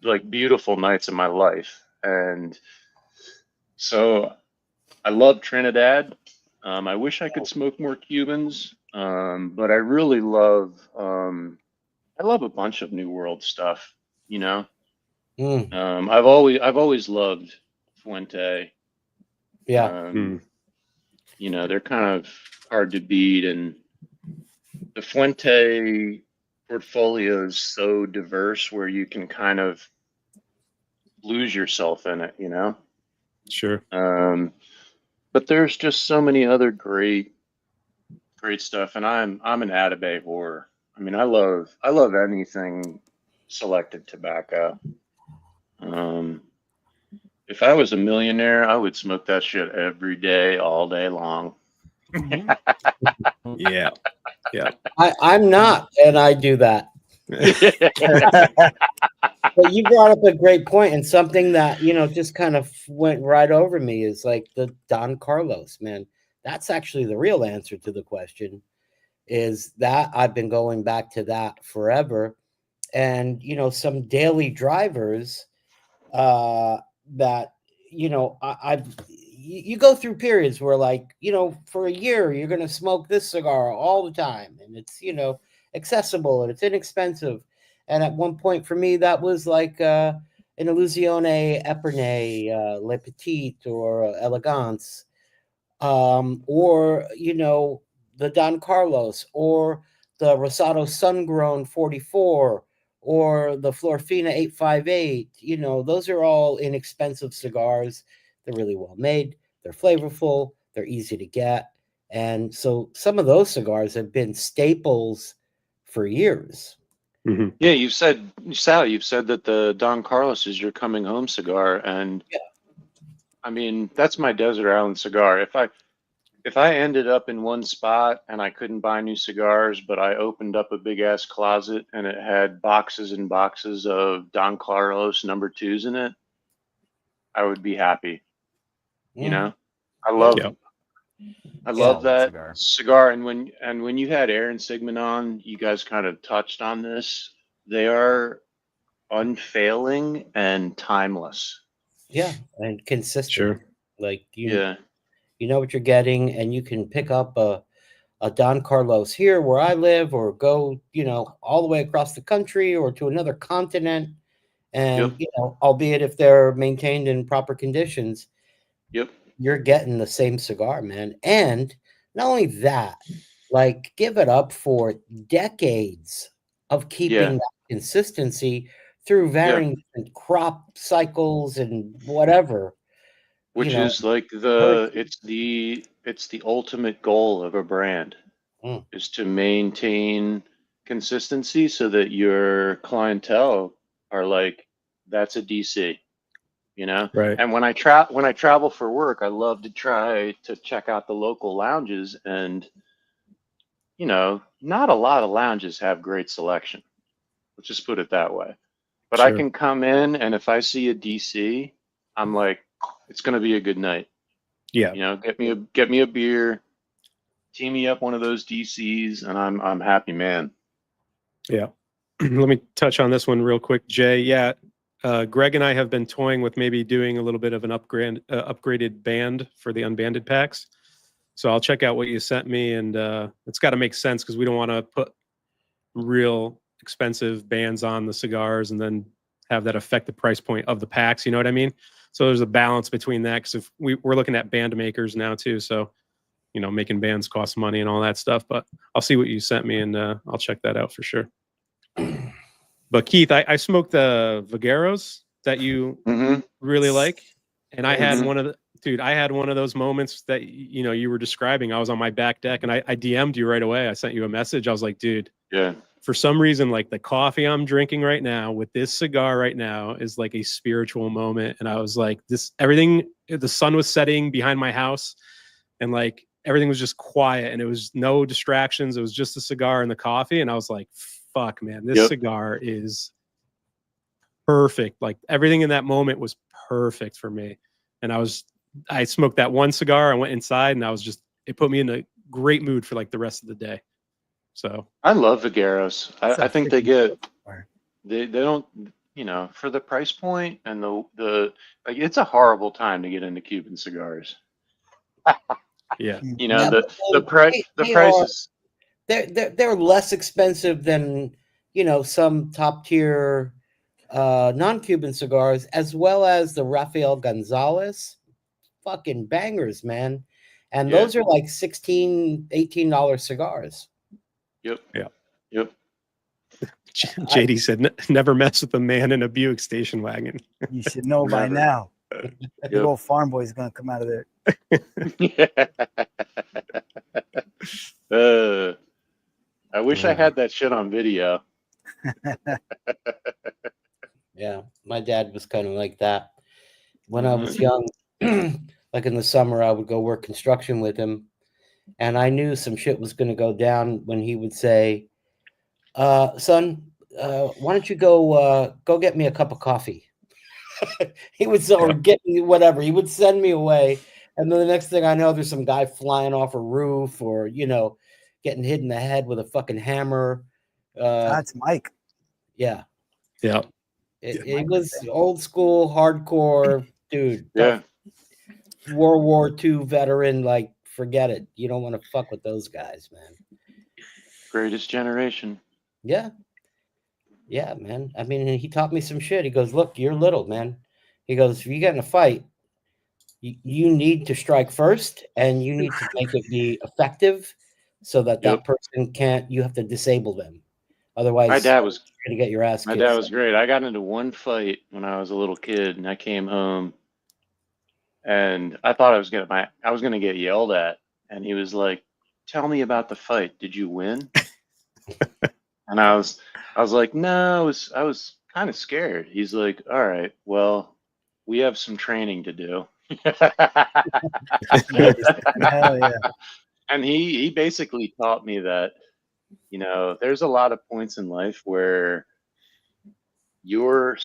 like beautiful nights of my life. And so I love Trinidad. I wish I could smoke more Cubans, but I really love a bunch of New World stuff. I've always loved Fuente. Yeah. They're kind of hard to beat, and the Fuente portfolio is so diverse where you can kind of lose yourself in it. Sure. But there's just so many other great stuff, and I'm an Attabey whore. I mean, I love anything selected tobacco. If I was a millionaire, I would smoke that shit every day, all day long. Yeah. I'm not, and I do that. But you brought up a great point, and something that just kind of went right over me is like the Don Carlos, man. That's actually the real answer to the question. Is that I've been going back to that forever, and some daily drivers that you go through periods where, like, for a year you're going to smoke this cigar all the time, and it's accessible and it's inexpensive. And at one point for me that was like an Illusione Epernay, Le Petit, or Elegance, or the Don Carlos, or the Rosado Sungrown 44, or the Florfina 858. Those are all inexpensive cigars. They're really well made. They're flavorful. They're easy to get. And so some of those cigars have been staples for years. Mm-hmm. Yeah, Sal, you've said that the Don Carlos is your coming home cigar, and yeah. I mean, that's my desert island cigar. If I ended up in one spot and I couldn't buy new cigars, but I opened up a big ass closet and it had boxes and boxes of Don Carlos number 2s in it, I would be happy. I love that cigar. And when you had Aaron Sigmund on, you guys kind of touched on this. They are unfailing and timeless. Yeah, and consistent. Sure. Like you know what you're getting, and you can pick up a Don Carlos here where I live, or go, all the way across the country or to another continent. And, albeit if they're maintained in proper conditions, you're getting the same cigar, man. And not only that, like, give it up for decades of keeping that consistency through varying crop cycles and whatever. Which is like it's the ultimate goal of a brand is to maintain consistency so that your clientele are like, that's a DC, Right. And when I travel for work, I love to try to check out the local lounges, and not a lot of lounges have great selection. Let's just put it that way. But I can come in, and if I see a DC, I'm like, it's going to be a good night. Yeah. Get me a beer, tee me up one of those DCs, and I'm happy, man. Yeah. Let me touch on this one real quick, Jay. Yeah. Greg and I have been toying with maybe doing a little bit of an upgraded band for the unbanded packs. So I'll check out what you sent me, and it's got to make sense because we don't want to put real expensive bands on the cigars and then have that affect the price point of the packs. You know what I mean? So there's a balance between that, because if we're looking at band makers now too. So, making bands costs money and all that stuff. But I'll see what you sent me, and I'll check that out for sure. But Keith, I smoked the Vagueros that you Mm-hmm. really like, and I had Mhm. one of the I had one of those moments that you were describing. I was on my back deck, and I DM'd you right away. I sent you a message. I was like, dude, Yeah. for some reason, like the coffee I'm drinking right now with this cigar right now is like a spiritual moment. And I was like, everything, the sun was setting behind my house, and like everything was just quiet, and it was no distractions. It was just the cigar and the coffee. And I was like, fuck, man, this cigar is perfect. Like everything in that moment was perfect for me. And I smoked that one cigar. I went inside, and it put me in a great mood for like the rest of the day. So I love Vagueros. I think they freaking don't, for the price point and the like, it's a horrible time to get into Cuban cigars. yeah. Yeah, The but price is they're less expensive than some top tier non-Cuban cigars, as well as the Rafael Gonzalez, fucking bangers, man. And those are like $16-18 cigars. Yep. Yeah. Yep. JD said, never mess with a man in a Buick station wagon. You should know by Never. now. Yep. Big old farm boy is gonna come out of there. I wish I had that shit on video. Yeah, my dad was kind of like that. When I was young, like in the summer, I would go work construction with him, and I knew some shit was going to go down when he would say, son, why don't you go get me a cup of coffee? He would or get me whatever. He would send me away, and then the next thing I know, there's some guy flying off a roof, or getting hit in the head with a fucking hammer. That's Mike. Yeah, Yeah. it was old school, hardcore, dude. Yeah. World War II veteran. Like, forget it. You don't want to fuck with those guys, man. Greatest generation. Yeah. Yeah, man. I mean, he taught me some shit. He goes, look, you're little, man. He goes, if you get in a fight, you need to strike first, and you need to make it be effective so that person can't, you have to disable them. Otherwise, My dad was going to get your ass My kicked. dad was great. I got into one fight when I was a little kid, and I came home, and I thought I was gonna get yelled at, and he was like, "Tell me about the fight. Did you win?" And I was like, "No, I was kind of scared." He's like, "All right, well, we have some training to do." Hell yeah. And he basically taught me that, there's a lot of points in life where your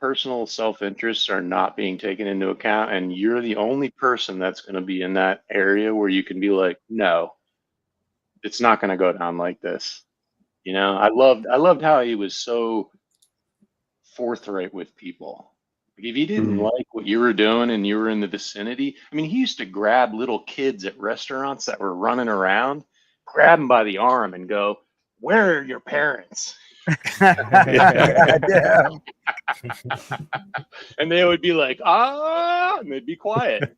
personal self-interests are not being taken into account, and you're the only person that's going to be in that area where you can be like, no, it's not going to go down like this. I loved how he was so forthright with people. Like, if he didn't like what you were doing and you were in the vicinity, I mean, he used to grab little kids at restaurants that were running around, grab them by the arm and go, "Where are your parents?" Damn. And they would be like, "Ah," and they'd be quiet.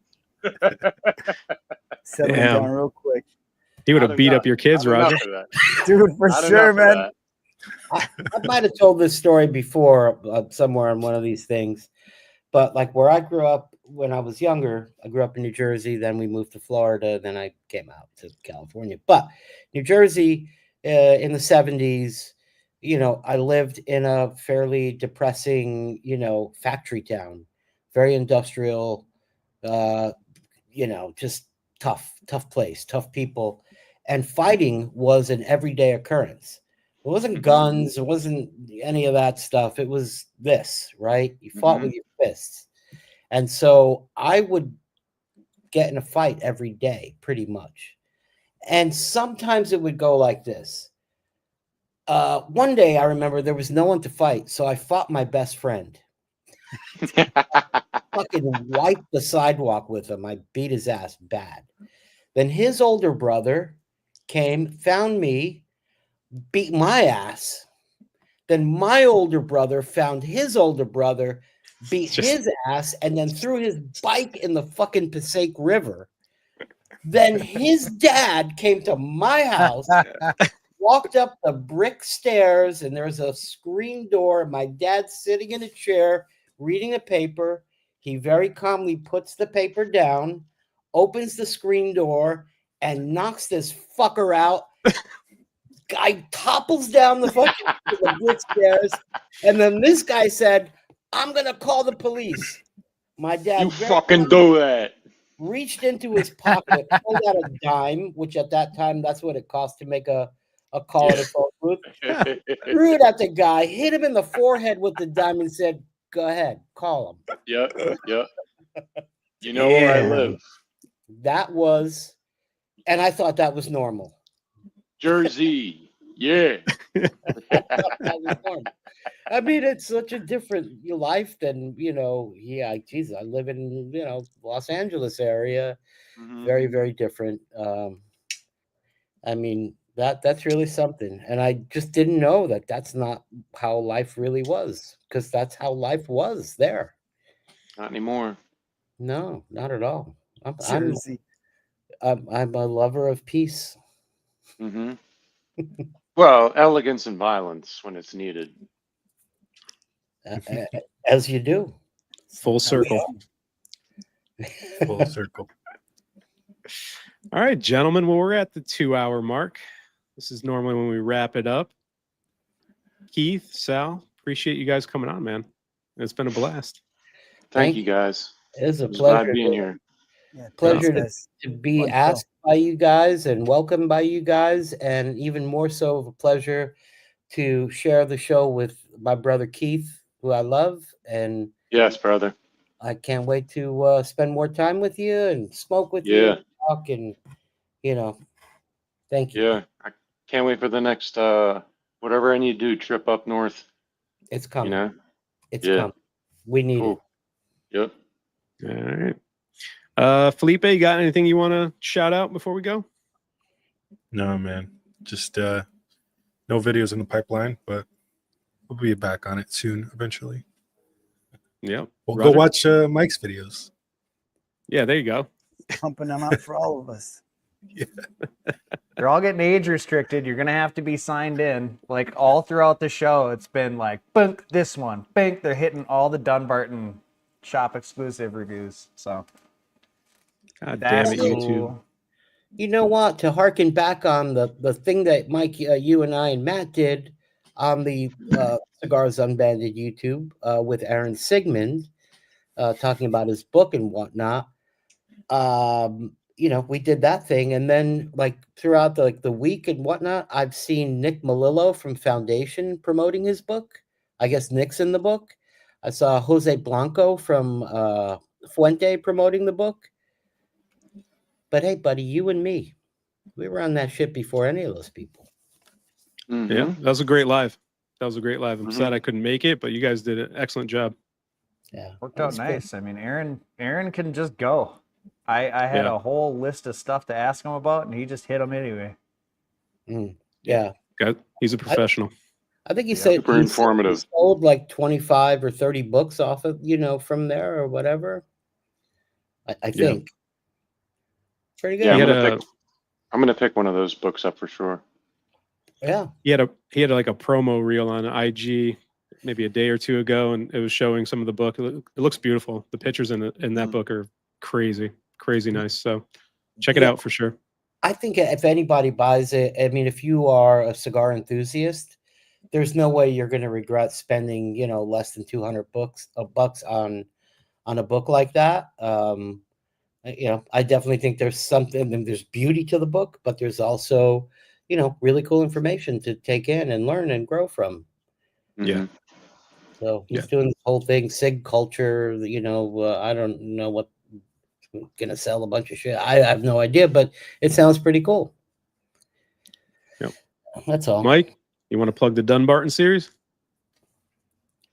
Settle Damn. down real quick. He would have beat up your kids, Roger. Dude, for sure, man. I might have told this story before somewhere on one of these things, but like where I grew up when I was younger, I grew up in New Jersey, then we moved to Florida, then I came out to California. But New Jersey in the 70s, I lived in a fairly depressing, factory town, very industrial, just tough place, tough people. And fighting was an everyday occurrence. It wasn't guns. It wasn't any of that stuff. It was this, right? You fought with your fists. And so I would get in a fight every day, pretty much. And sometimes it would go like this. One day I remember there was no one to fight. So I fought my best friend. Fucking wiped the sidewalk with him. I beat his ass bad. Then his older brother came, found me, beat my ass. Then my older brother found his older brother, beat his ass, and then threw his bike in the fucking Passaic River. Then his dad came to my house, walked up the brick stairs, and there was a screen door. My dad's sitting in a chair reading a paper. He very calmly puts the paper down, opens the screen door, and knocks this fucker out. Guy topples down the fucking the brick stairs, and then this guy said, "I'm gonna call the police." My dad You very fucking calmly do that. reached into his pocket, pulled out a dime, which at that time that's what it cost to make a call at a phone booth. Threw it at the guy, hit him in the forehead with the dime, and said, "Go ahead, call him." Yep. You know where I Damn. live. That was, and I thought that was normal. Jersey. Yeah. That was normal. I mean, it's such a different life than, yeah, geez, I live in, Los Angeles area. Mhm. Very, very different. I mean, that's really something. And I just didn't know that that's not how life really was, because that's how life was there. Not anymore. No, not at all. I'm Seriously. I'm a lover of peace. Hmm. Well, elegance and violence when it's needed. As you do. Full circle. Full circle. All right, gentlemen. Well, we're at the 2-hour mark. This is normally when we wrap it up. Keith, Sal, appreciate you guys coming on, man. It's been a blast. Thank you guys. It is a It was glad pleasure. being here. Yeah, Pleasure thanks, guys. to be Fun show. asked by you guys and welcomed by you guys, and even more so of a pleasure to share the show with my brother Keith, who I love, and Yes, brother. I can't wait to spend more time with you and smoke with you, Yeah. and talk, and thank you. Yeah. I can't wait for the next whatever I need to do, trip up north. It's You coming. know? It's Yeah. coming. We need Cool. Yep. All right. Felipe, you got anything you want to shout out before we go? No, man. Just no videos in the pipeline, but we'll be back on it soon, eventually. Yeah. We'll Roger. go watch Mike's videos. Yeah, there you go. Pumping them out for all of us. They're all getting age restricted. You're gonna have to be signed in. Like all throughout the show, it's been like, bunk this one, bink. They're hitting all the Dunbarton shop exclusive reviews. So God damn that's it, YouTube. cool. You know what? To harken back on the thing that Mike, you and I and Matt did on the Cigars Unbanded YouTube with Aaron Sigmund, talking about his book and whatnot. We did that thing, and then like throughout the week and whatnot, I've seen Nick Melillo from Foundation promoting his book. I guess Nick's in the book. I saw Jose Blanco from Fuente promoting the book. But hey, buddy, you and me, we were on that shit before any of those people. Mhm. Yeah, that was a great live. I'm Mhm. sad I couldn't make it, but you guys did an excellent job. Yeah, Worked that out was cool. nice. I mean, Aaron can just go. I had Yeah. a whole list of stuff to ask him about, and he just hit them anyway. Yeah, He's a professional. I think he Yeah. said Super he informative. sold like 25 or 30 books off of from there or whatever. I think. Pretty good. Yeah, He I'm had gonna pick one of those books up for sure. Yeah. He had like a promo reel on IG maybe a day or two ago, and it was showing some of the book. It looks beautiful. The pictures in that book are crazy nice. So check it Yeah. out for sure. I think if anybody buys it, I mean, if you are a cigar enthusiast, there's no way you're going to regret spending, less than 200 bucks on a book like that. I definitely think there's something, and there's beauty to the book, but there's also, really cool information to take in and learn and grow from. Yeah. Mhm. So he's Yeah. doing this whole thing, Sig culture, I don't know what gonna sell a bunch of shit. I have no idea, but it sounds pretty cool. Yep. That's all. Mike, you want to plug the Dunbarton series?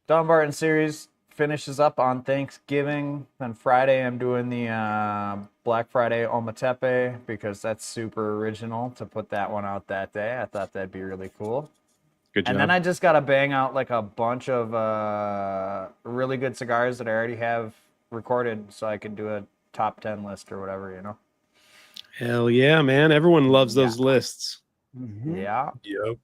Dunbarton series finishes up on Thanksgiving. Then Friday, I'm doing the Black Friday Ometepe because that's super original to put that one out that day. I thought that'd be really cool. Good job. And then I just got to bang out like a bunch of really good cigars that I already have recorded so I can do a top 10 list or whatever, Hell yeah, man. Everyone loves those lists. Mhm. Yeah. Yep.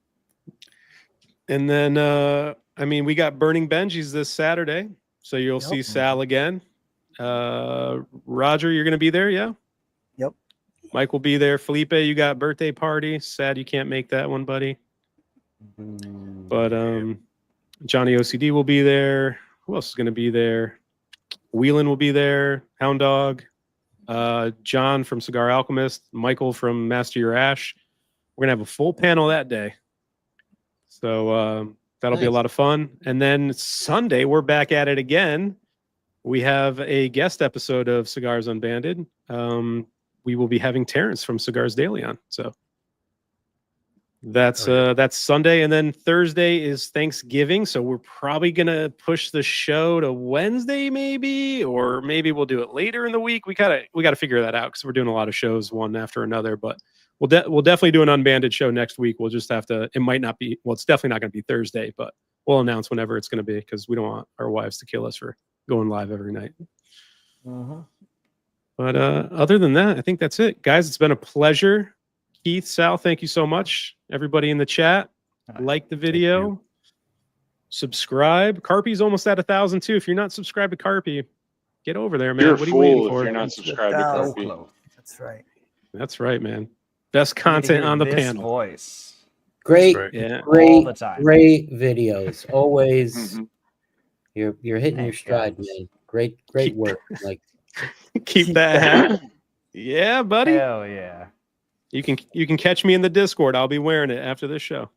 And then, I mean, we got Burning Benji's this Saturday, so you'll Yep. see Sal again. Roger, you're going to be there, yeah? Yep. Mike will be there. Felipe, you got birthday party. Sad you can't make that one, buddy. But Johnny OCD will be there. Who else is going to be there? Whelan will be there. Hound Dog. John from Cigar Alchemist. Michael from Master Your Ash. We're going to have a full panel that day. So that'll be a Nice. lot of fun. And then Sunday, we're back at it again. We have a guest episode of Cigars Unbanded. We will be having Terrence from Cigars Daily on. So that's Sunday. And then Thursday is Thanksgiving. So we're probably going to push the show to Wednesday, maybe, or maybe we'll do it later in the week. We got to figure that out because we're doing a lot of shows one after another. But we'll definitely do an Unbanded show next week. We'll just have to. It might not be. Well, it's definitely not going to be Thursday, but we'll announce whenever it's going to be because we don't want our wives to kill us for going live every night. But other than that, I think that's it, guys. It's been a pleasure. Keith, Sal, thank you so much. Everybody in the chat, like the video, subscribe. Carpy's almost at 1,000 too. If you're not subscribed to Carpy, get over there, man. You're a what are you waiting fool for? if you're not subscribed to So Carpy. That's right. That's right, man. Best content on the This panel. voice Great, Right. Yeah. all great, the time. great videos. Always, Mhm. you're hitting your Thanks, stride, guys. man. Great work. Like, Keep that hat. Yeah, buddy. Hell yeah. You can catch me in the Discord. I'll be wearing it after this show.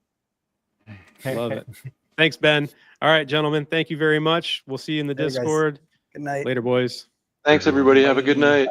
Love it. Thanks, Ben. All right, gentlemen. Thank you very much. We'll see you in the Hey, guys. Discord. Good night. Later, boys. Thanks, everybody. Have a good night.